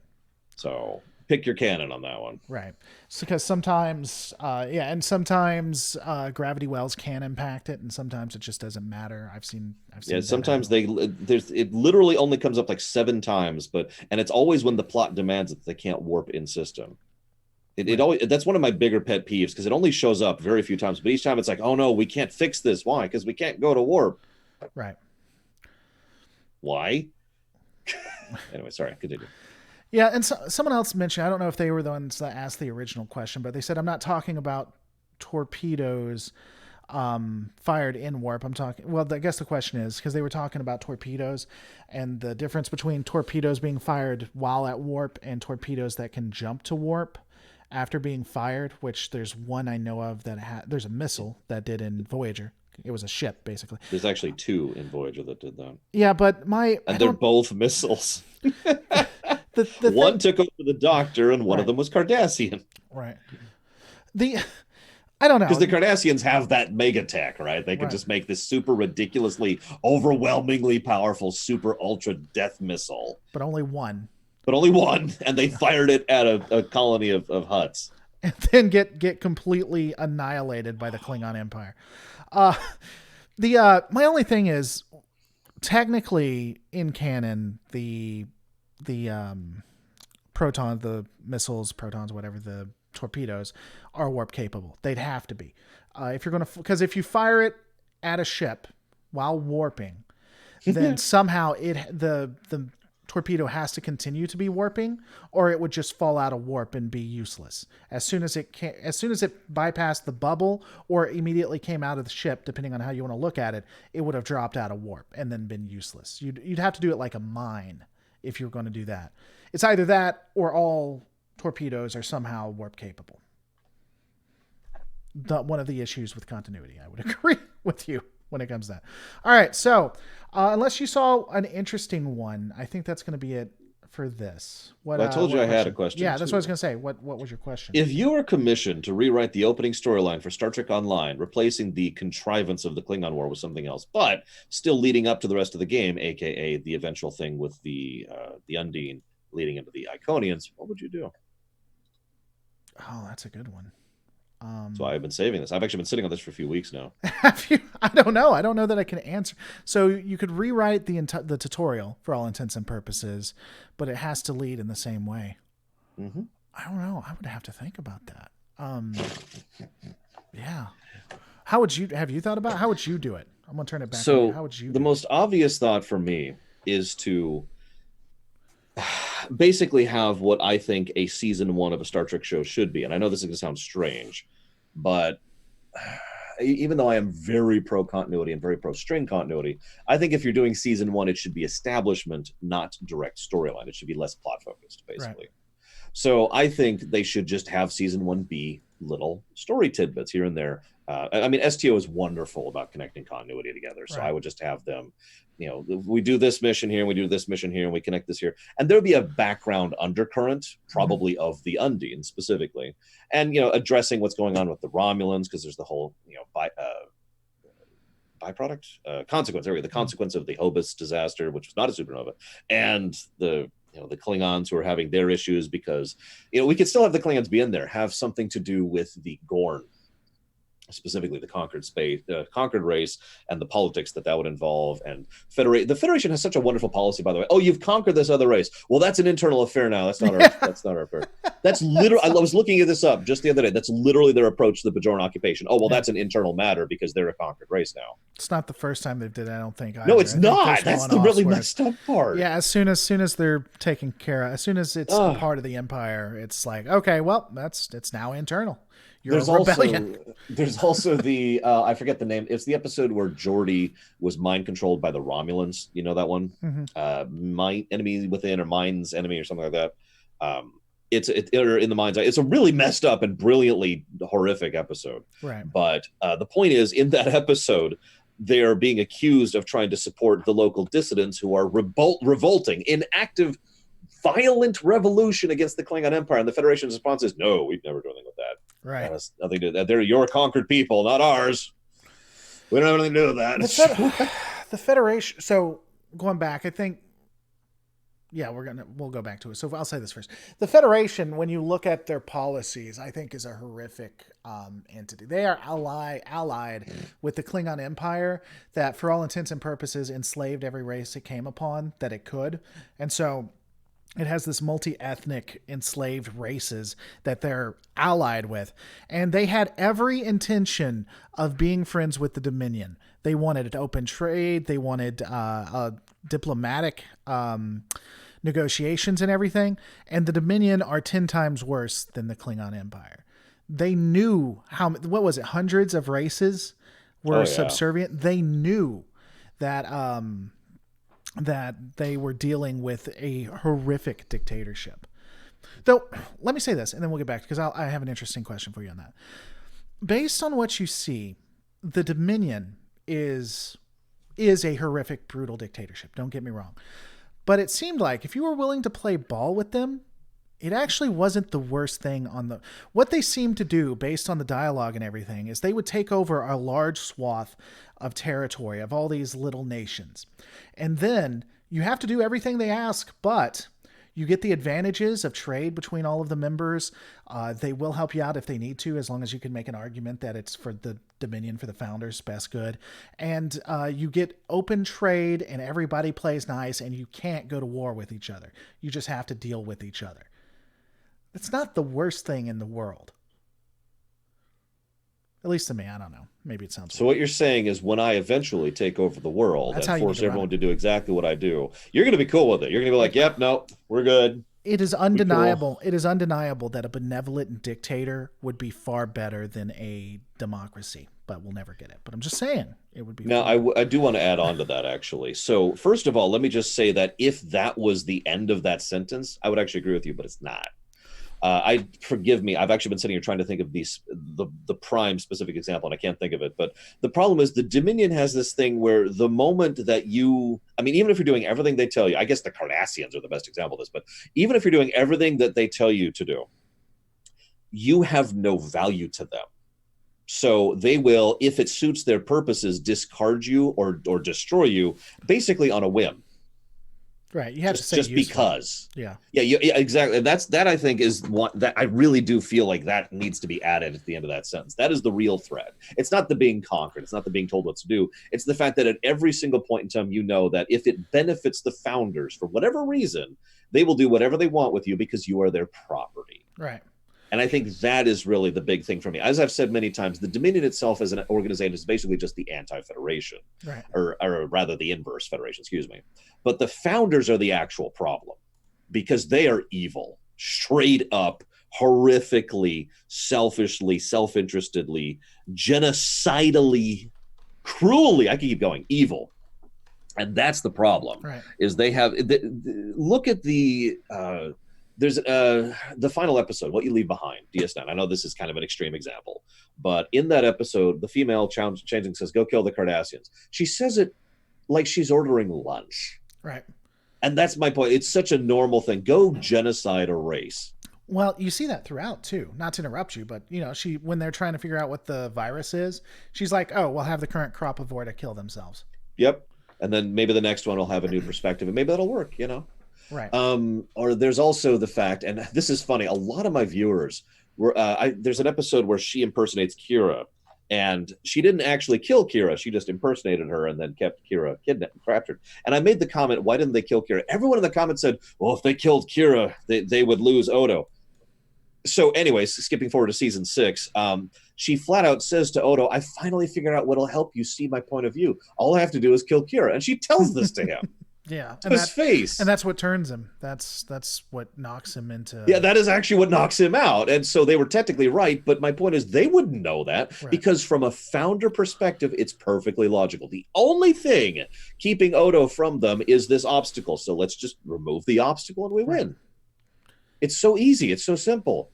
So pick your canon on that one. Right. So, because sometimes, and sometimes gravity wells can impact it, and sometimes it just doesn't matter. I've seen. Yeah, sometimes it literally only comes up like 7 times, and it's always when the plot demands that they can't warp in system. It always, that's one of my bigger pet peeves, because it only shows up very few times, but each time it's like, oh no, we can't fix this. Why? Because we can't go to warp. Right. Why? Anyway, sorry, continue. Yeah, and someone else mentioned, I don't know if they were the ones that asked the original question, but they said, I'm not talking about torpedoes fired in warp. I'm talking, well, I guess the question is, because they were talking about torpedoes and the difference between torpedoes being fired while at warp and torpedoes that can jump to warp after being fired, which there's one I know of that there's a missile that did in Voyager. It was a ship, basically. There's actually 2 in Voyager that did that. Yeah, but they're both missiles. the one took over the Doctor, and one of them was Cardassian. Right. I don't know. Because the Cardassians have that mega tech, right? They can just make this super ridiculously, overwhelmingly powerful, super ultra death missile. But only one. And they fired it at a colony of huts. And then get completely annihilated by the Klingon Empire. My only thing is, technically in canon, the proton, the missiles, protons, whatever, the torpedoes are warp capable. They'd have to be. If you're going to, because if you fire it at a ship while warping, then somehow the torpedo has to continue to be warping, or it would just fall out of warp and be useless as soon as it bypassed the bubble or immediately came out of the ship. Depending on how you want to look at it, it would have dropped out of warp and then been useless. You'd have to do it like a mine if you're going to do that. It's either that or all torpedoes are somehow warp capable. One of the issues with continuity, I would agree with you when it comes to that. All right, so unless you saw an interesting one, I think that's going to be it for this. I told you I had a question. Yeah, that's what I was going to say. What was your question? If you were commissioned to rewrite the opening storyline for Star Trek Online, replacing the contrivance of the Klingon War with something else, but still leading up to the rest of the game, aka the eventual thing with the Undine leading into the Iconians, what would you do? Oh, that's a good one. So I've been saving this. I've actually been sitting on this for a few weeks now. Have you? I don't know. I don't know that I can answer. So you could rewrite the tutorial for all intents and purposes, but it has to lead in the same way. Mm-hmm. I don't know. I would have to think about that. Yeah. How would you have you thought about how would you do it? I'm gonna turn it back on you. So How would you the do it? most obvious thought for me is to basically have what I think a season one of a Star Trek show should be. And I know this is going to sound strange, but even though I am very pro continuity and very pro string continuity, I think if you're doing season one, it should be establishment, not direct storyline. It should be less plot focused, basically. Right. So I think they should just have season one be little story tidbits here and there. I mean, STO is wonderful about connecting continuity together. So I Right. would just have them, we do this mission here, and we do this mission here, and we connect this here. And there'll be a background undercurrent, Mm-hmm. probably of the Undine specifically. And, addressing what's going on with the Romulans, because there's the whole, byproduct consequence there, the consequence of the Hobus disaster, which was not a supernova, and the Klingons who are having their issues because we could still have the Klingons be in there, have something to do with the Gorn, specifically the conquered race, and the politics that would involve. And the Federation has such a wonderful policy, by the way. Oh, you've conquered this other race. Well, that's an internal affair now. That's not our. That's not our affair. That's literally. I was looking at this up just the other day. That's literally their approach to the Bajoran occupation. Oh, well, Yeah. that's an internal matter because they're a conquered race now. It's not the first time they've did it, I don't think either. No, I it's think not. there's That's the one-offs really where messed up part. yeah, as soon as they're taken care of, as soon as it's a part of the empire, it's like, okay, well, it's now internal. You're There's a rebellion. also the I forget the name. It's the episode where Geordi was mind controlled by the Romulans. You know that one? Mm-hmm. My enemy within, or mind's enemy, or something like that. Or in the mind's eye. It's a really messed up and brilliantly horrific episode. Right. But the point is, in that episode, they are being accused of trying to support the local dissidents who are revolting in active, violent revolution against the Klingon Empire. And the Federation's response is, no, we'd never do anything with that. Right. That has nothing to do with that. They're your conquered people, not ours. We don't have anything to do with that. The Federation. So going back, I think. Yeah, we'll go back to it. So I'll say this first. The Federation, when you look at their policies, I think is a horrific entity. They are allied with the Klingon Empire that, for all intents and purposes, enslaved every race it came upon that it could. And so it has this multi-ethnic enslaved races that they're allied with. And they had every intention of being friends with the Dominion. They wanted open trade. They wanted diplomatic negotiations and everything. And the Dominion are 10 times worse than the Klingon Empire. They knew what was it? Hundreds of races were subservient. They knew that that they were dealing with a horrific dictatorship. Though, let me say this, and then we'll get back, because I have an interesting question for you on that. Based on what you see, the Dominion is a horrific, brutal dictatorship. Don't get me wrong. But it seemed like if you were willing to play ball with them, it actually wasn't the worst thing what they seemed to do based on the dialogue and everything is they would take over a large swath of territory of all these little nations. And then you have to do everything they ask, but you get the advantages of trade between all of the members. They will help you out if they need to, as long as you can make an argument that it's for the Dominion, for the founders' best good. And you get open trade and everybody plays nice, and you can't go to war with each other. You just have to deal with each other. It's not the worst thing in the world. At least to me, I don't know. Maybe it sounds So weird. what you're saying is, when I eventually take over the world That's and how you need force to run everyone it. to do exactly what I do, you're going to be cool with it. You're going to be like, yep, no, we're good. It is Be undeniable. cool. It is undeniable that a benevolent dictator would be far better than a democracy, but we'll never get it. But I'm just saying it would be. Now, far better. I do want to add on to that, actually. So, first of all, let me just say that if that was the end of that sentence, I would actually agree with you, but it's not. Forgive me. I've actually been sitting here trying to think of the prime specific example, and I can't think of it. But the problem is the Dominion has this thing where the moment that even if you're doing everything they tell you, I guess the Cardassians are the best example of this, but even if you're doing everything that they tell you to do, you have no value to them. So they will, if it suits their purposes, discard you or destroy you basically on a whim. Right. You have to just say just useful. because. Yeah. Yeah, yeah, exactly. That I think is one that I really do feel like that needs to be added at the end of that sentence. That is the real threat. It's not the being conquered. It's not the being told what to do. It's the fact that at every single point in time, you know that if it benefits the founders for whatever reason, they will do whatever they want with you because you are their property. Right. And I think that is really the big thing for me. As I've said many times, the Dominion itself as an organization is basically just the anti-federation, Right. or rather the inverse federation, excuse me. But the founders are the actual problem because they are evil, straight up, horrifically, selfishly, self-interestedly, genocidally, cruelly, I can keep going, evil. And that's the problem. Right. Is they have look at there's the final episode, What You Leave Behind, DS9. I know this is kind of an extreme example, but in that episode, the female changing says, "Go kill the Cardassians." She says it like she's ordering lunch, Right. and that's my point. It's such a normal thing. Go genocide a race. Well, you see that throughout too. Not to interrupt you, but she when they're trying to figure out what the virus is, she's like, "Oh, we'll have the current crop avoid to kill themselves." Yep. And then maybe the next one will have a new perspective, and maybe that'll work. Right. Or there's also the fact, and this is funny, a lot of my viewers were, there's an episode where she impersonates Kira, and she didn't actually kill Kira. She just impersonated her and then kept Kira kidnapped and captured. And I made the comment, why didn't they kill Kira? Everyone in the comments said, well, if they killed Kira, they would lose Odo. So anyways, skipping forward to season 6, she flat out says to Odo, I finally figured out what'll help you see my point of view. All I have to do is kill Kira. And she tells this to him. Yeah. To his face. And that's what turns him. That's what knocks him into. Yeah, that is actually what knocks him out. And so they were technically right, but my point is they wouldn't know that because from a founder perspective, it's perfectly logical. The only thing keeping Odo from them is this obstacle. So let's just remove the obstacle and we win. It's so easy. It's so simple.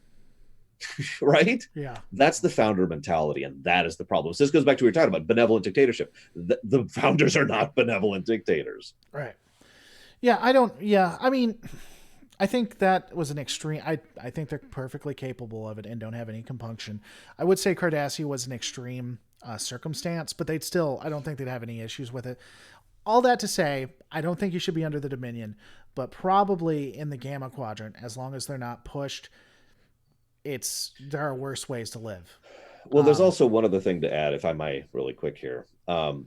Right? Yeah. That's the founder mentality, and that is the problem. So this goes back to what we were talking about, benevolent dictatorship. The founders are not benevolent dictators. Right. Yeah, I mean, I think that was an extreme. I think they're perfectly capable of it and don't have any compunction. I would say Cardassia was an extreme circumstance, but I don't think they'd have any issues with it. All that to say, I don't think you should be under the Dominion, but probably in the Gamma Quadrant, as long as they're not pushed, there are worse ways to live. Well, there's also one other thing to add, if I might, really quick here.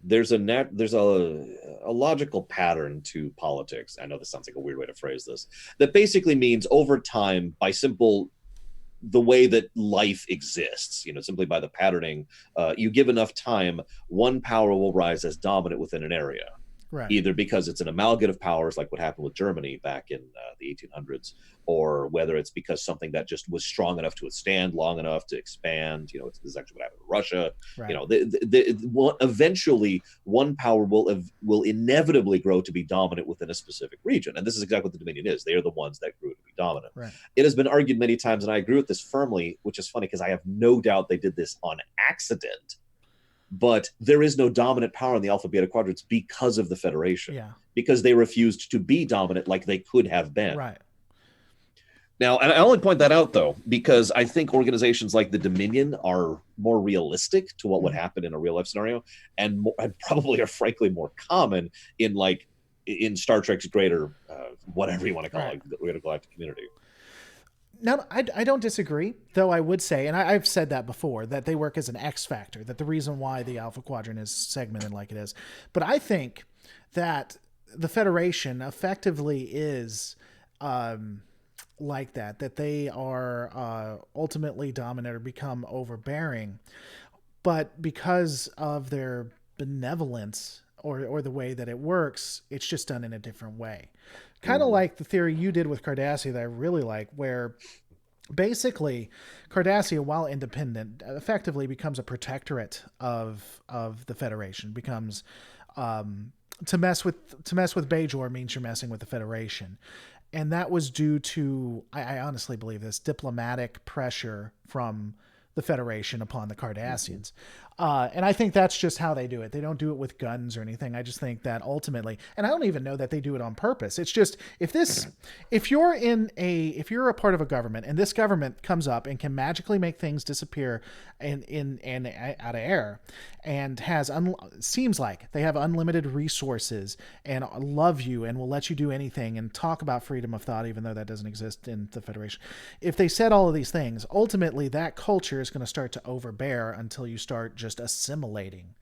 There's a logical pattern to politics. I know this sounds like a weird way to phrase this. That basically means over time, by the way that life exists, simply by the patterning, you give enough time, one power will rise as dominant within an area. Right. Either because it's an amalgam of powers, like what happened with Germany back in the 1800s, or whether it's because something that just was strong enough to withstand long enough to expand. This is actually what happened with Russia. Right. Eventually, one power will inevitably grow to be dominant within a specific region, and this is exactly what the Dominion is. They are the ones that grew to be dominant. Right. It has been argued many times, and I agree with this firmly, which is funny because I have no doubt they did this on accident. But there is no dominant power in the Alpha Beta Quadrants because of the Federation. Yeah. Because they refused to be dominant like they could have been. Right. Now, and I only point that out, though, because I think organizations like the Dominion are more realistic to what would happen in a real-life scenario, and probably are, frankly, more common in Star Trek's greater, whatever you want to call it, the greater galactic community. No, I don't disagree, though I would say, and I've said that before, that they work as an X factor, that the reason why the Alpha Quadrant is segmented like it is. But I think that the Federation effectively is like that they are ultimately dominant or become overbearing. But because of their benevolence or the way that it works, it's just done in a different way. Kind of like the theory you did with Cardassia that I really like, where basically Cardassia, while independent, effectively becomes a protectorate of the Federation. Becomes to mess with Bajor means you're messing with the Federation, and that was due to, I honestly believe this, diplomatic pressure from the Federation upon the Cardassians. And I think that's just how they do it. They don't do it with guns or anything. I just think that ultimately, and I don't even know that they do it on purpose. It's just if if you're a part of a government and this government comes up and can magically make things disappear and out of air, and seems like they have unlimited resources and love you and will let you do anything and talk about freedom of thought, even though that doesn't exist in the Federation. If they said all of these things, ultimately that culture is going to start to overbear until you start just assimilating,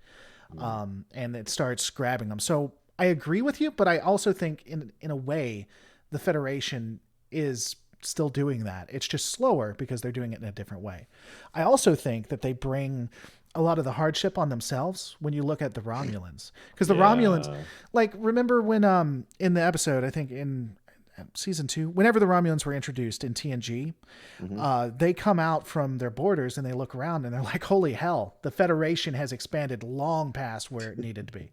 and it starts grabbing them. So I agree with you, but I also think in a way the Federation is still doing that. It's just slower because they're doing it in a different way. I also think that they bring a lot of the hardship on themselves when you look at the Romulans, because the Romulans, like, remember when in the episode, I think in season 2, whenever the Romulans were introduced in TNG, they come out from their borders and they look around and they're like, holy hell, the Federation has expanded long past where it needed to be.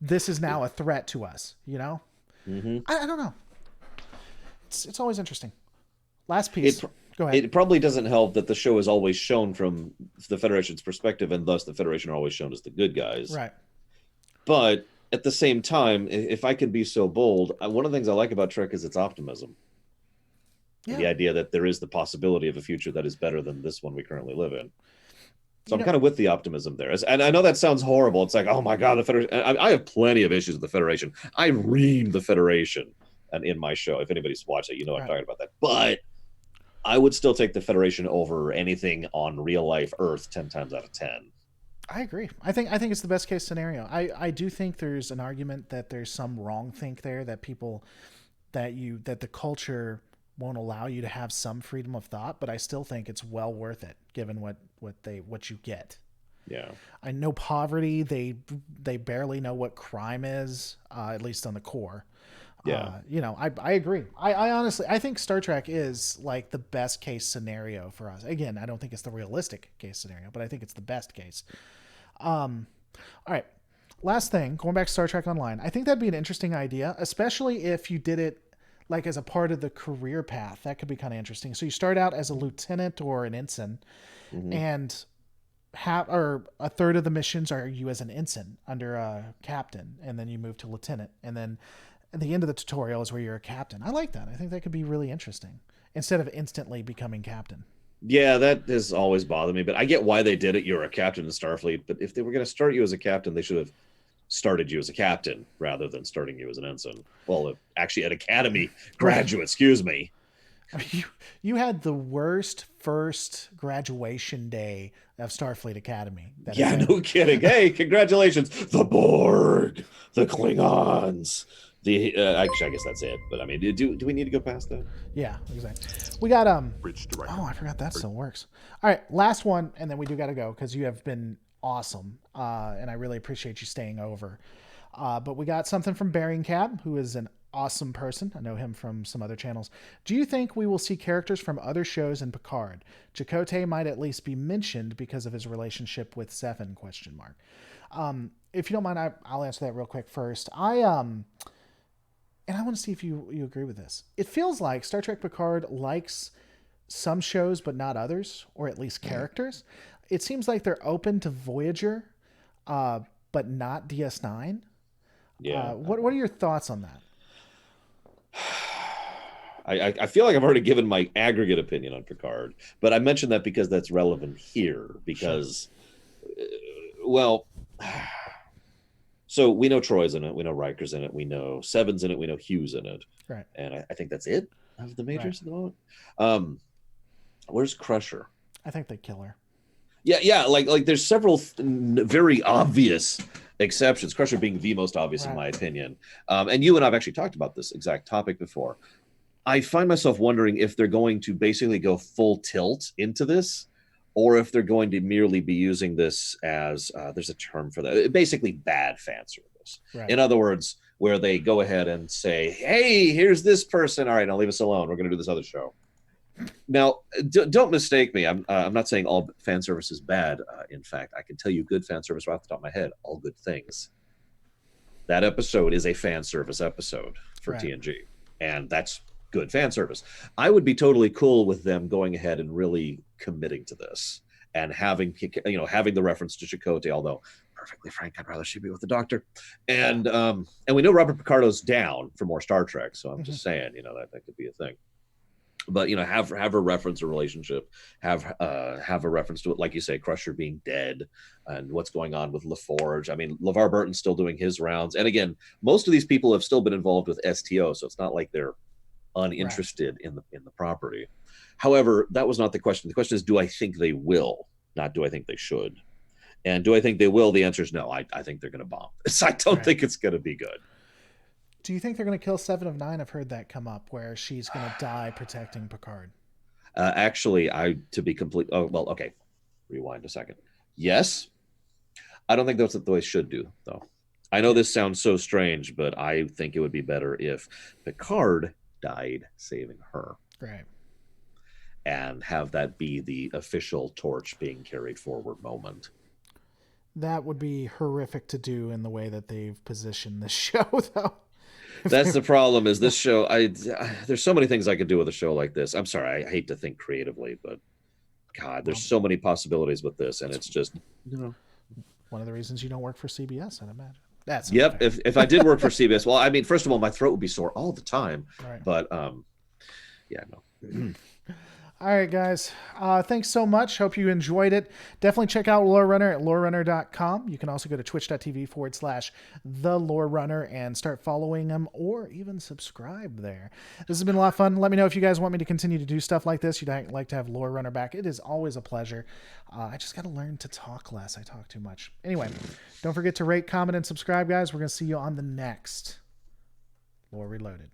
This is now a threat to us, you know? I don't know. It's always interesting. Last piece. Go ahead. It probably doesn't help that the show is always shown from the Federation's perspective, and thus the Federation are always shown as the good guys. Right. But at the same time, if I could be so bold, one of the things I like about Trek is its optimism. Yeah. The idea that there is the possibility of a future that is better than this one we currently live in. So I'm kind of with the optimism there. And I know that sounds horrible. It's like, oh my God, the Federation. I have plenty of issues with the Federation. I ream the Federation and in my show. If anybody's watched it, you know I'm talking about that. But I would still take the Federation over anything on real life Earth 10 times out of 10. I agree. I think it's the best case scenario. I do think there's an argument that there's some wrong think there, that people that the culture won't allow you to have some freedom of thought, but I still think it's well worth it given what you get. Yeah. I know poverty, they barely know what crime is, at least on the core. Yeah. I agree. I honestly, I think Star Trek is like the best case scenario for us. Again, I don't think it's the realistic case scenario, but I think it's the best case. All right. Last thing, going back to Star Trek Online, I think that'd be an interesting idea, especially if you did it like as a part of the career path. That could be kind of interesting. So you start out as a lieutenant or an ensign, and a third of the missions are you as an ensign under a captain, and then you move to lieutenant, and then at the end of the tutorial is where you're a captain. I like that. I think that could be really interesting instead of instantly becoming captain. Yeah, that has always bothered me, but I get why they did it. You're a captain in Starfleet, but if they were going to start you as a captain, they should have started you as a captain rather than starting you as an ensign. Well, actually, an academy graduate, excuse me. I mean, you had the worst first graduation day of Starfleet Academy. Yeah, no kidding. Hey, congratulations. The Borg, the Klingons. Actually, I guess that's it. But I mean, do we need to go past that? Yeah, exactly. We got I forgot that still works. All right, last one, and then we do got to go because you have been awesome, and I really appreciate you staying over. But we got something from Bearing Cab, who is an awesome person. I know him from some other channels. Do you think we will see characters from other shows in Picard? Chakotay might at least be mentioned because of his relationship with Seven? ? If you don't mind, I'll answer that real quick first. And I want to see if you agree with this. It feels like Star Trek Picard likes some shows, but not others, or at least characters. It seems like they're open to Voyager, but not DS9. Yeah. What are your thoughts on that? I feel like I've already given my aggregate opinion on Picard, but I mentioned that because that's relevant here. Because, so we know Troy's in it, we know Riker's in it, we know Seven's in it, we know Hugh's in it, right? And I think that's it of the majors at the moment. Where's Crusher? I think they kill her. Yeah. Like there's several very obvious exceptions. Crusher being the most obvious in my opinion. And you and I've actually talked about this exact topic before. I find myself wondering if they're going to basically go full tilt into this, or if they're going to merely be using this as there's a term for that, basically bad fan service. Right. In other words, where they go ahead and say, hey, here's this person. All right, now leave us alone. We're going to do this other show. Now, don't mistake me. I'm not saying all fan service is bad. In fact, I can tell you good fan service right off the top of my head, all good things. That episode is a fan service episode for TNG, and that's good fan service. I would be totally cool with them going ahead and really committing to this and having the reference to Chakotay, although perfectly frank, I'd rather she be with the Doctor. And we know Robert Picardo's down for more Star Trek, so I'm just saying, that could be a thing. But have her reference a relationship, have a reference to it, like you say, Crusher being dead, and what's going on with LaForge. I mean, LeVar Burton's still doing his rounds, and again, most of these people have still been involved with STO, so it's not like they're uninterested in the property. However, that was not the question. The question is, do I think they will? Not do I think they should? And do I think they will? The answer is no. I think they're going to bomb. I don't think it's going to be good. Do you think they're going to kill Seven of Nine? I've heard that come up, where she's going to die protecting Picard. Actually, to be complete. Oh, well, okay. Rewind a second. Yes. I don't think that's what they should do, though. I know this sounds so strange, but I think it would be better if Picard died saving her. Right. And have that be the official torch being carried forward moment. That would be horrific to do in the way that they've positioned this show, though. That's the problem, is this show, there's so many things I could do with a show like this. I'm sorry, I hate to think creatively, but God, there's so many possibilities with this, and it's just, one of the reasons you don't work for CBS, I'd imagine. That's yep. If I did work for CBS, well, I mean, first of all, my throat would be sore all the time. Right. But yeah, no. All right, guys. Thanks so much. Hope you enjoyed it. Definitely check out Lore Runner at lorerunner.com. You can also go to twitch.tv/The Lore Runner and start following them, or even subscribe there. This has been a lot of fun. Let me know if you guys want me to continue to do stuff like this. You'd like to have Lore Runner back. It is always a pleasure. I just got to learn to talk less. I talk too much. Anyway, don't forget to rate, comment, and subscribe, guys. We're going to see you on the next Lore Reloaded.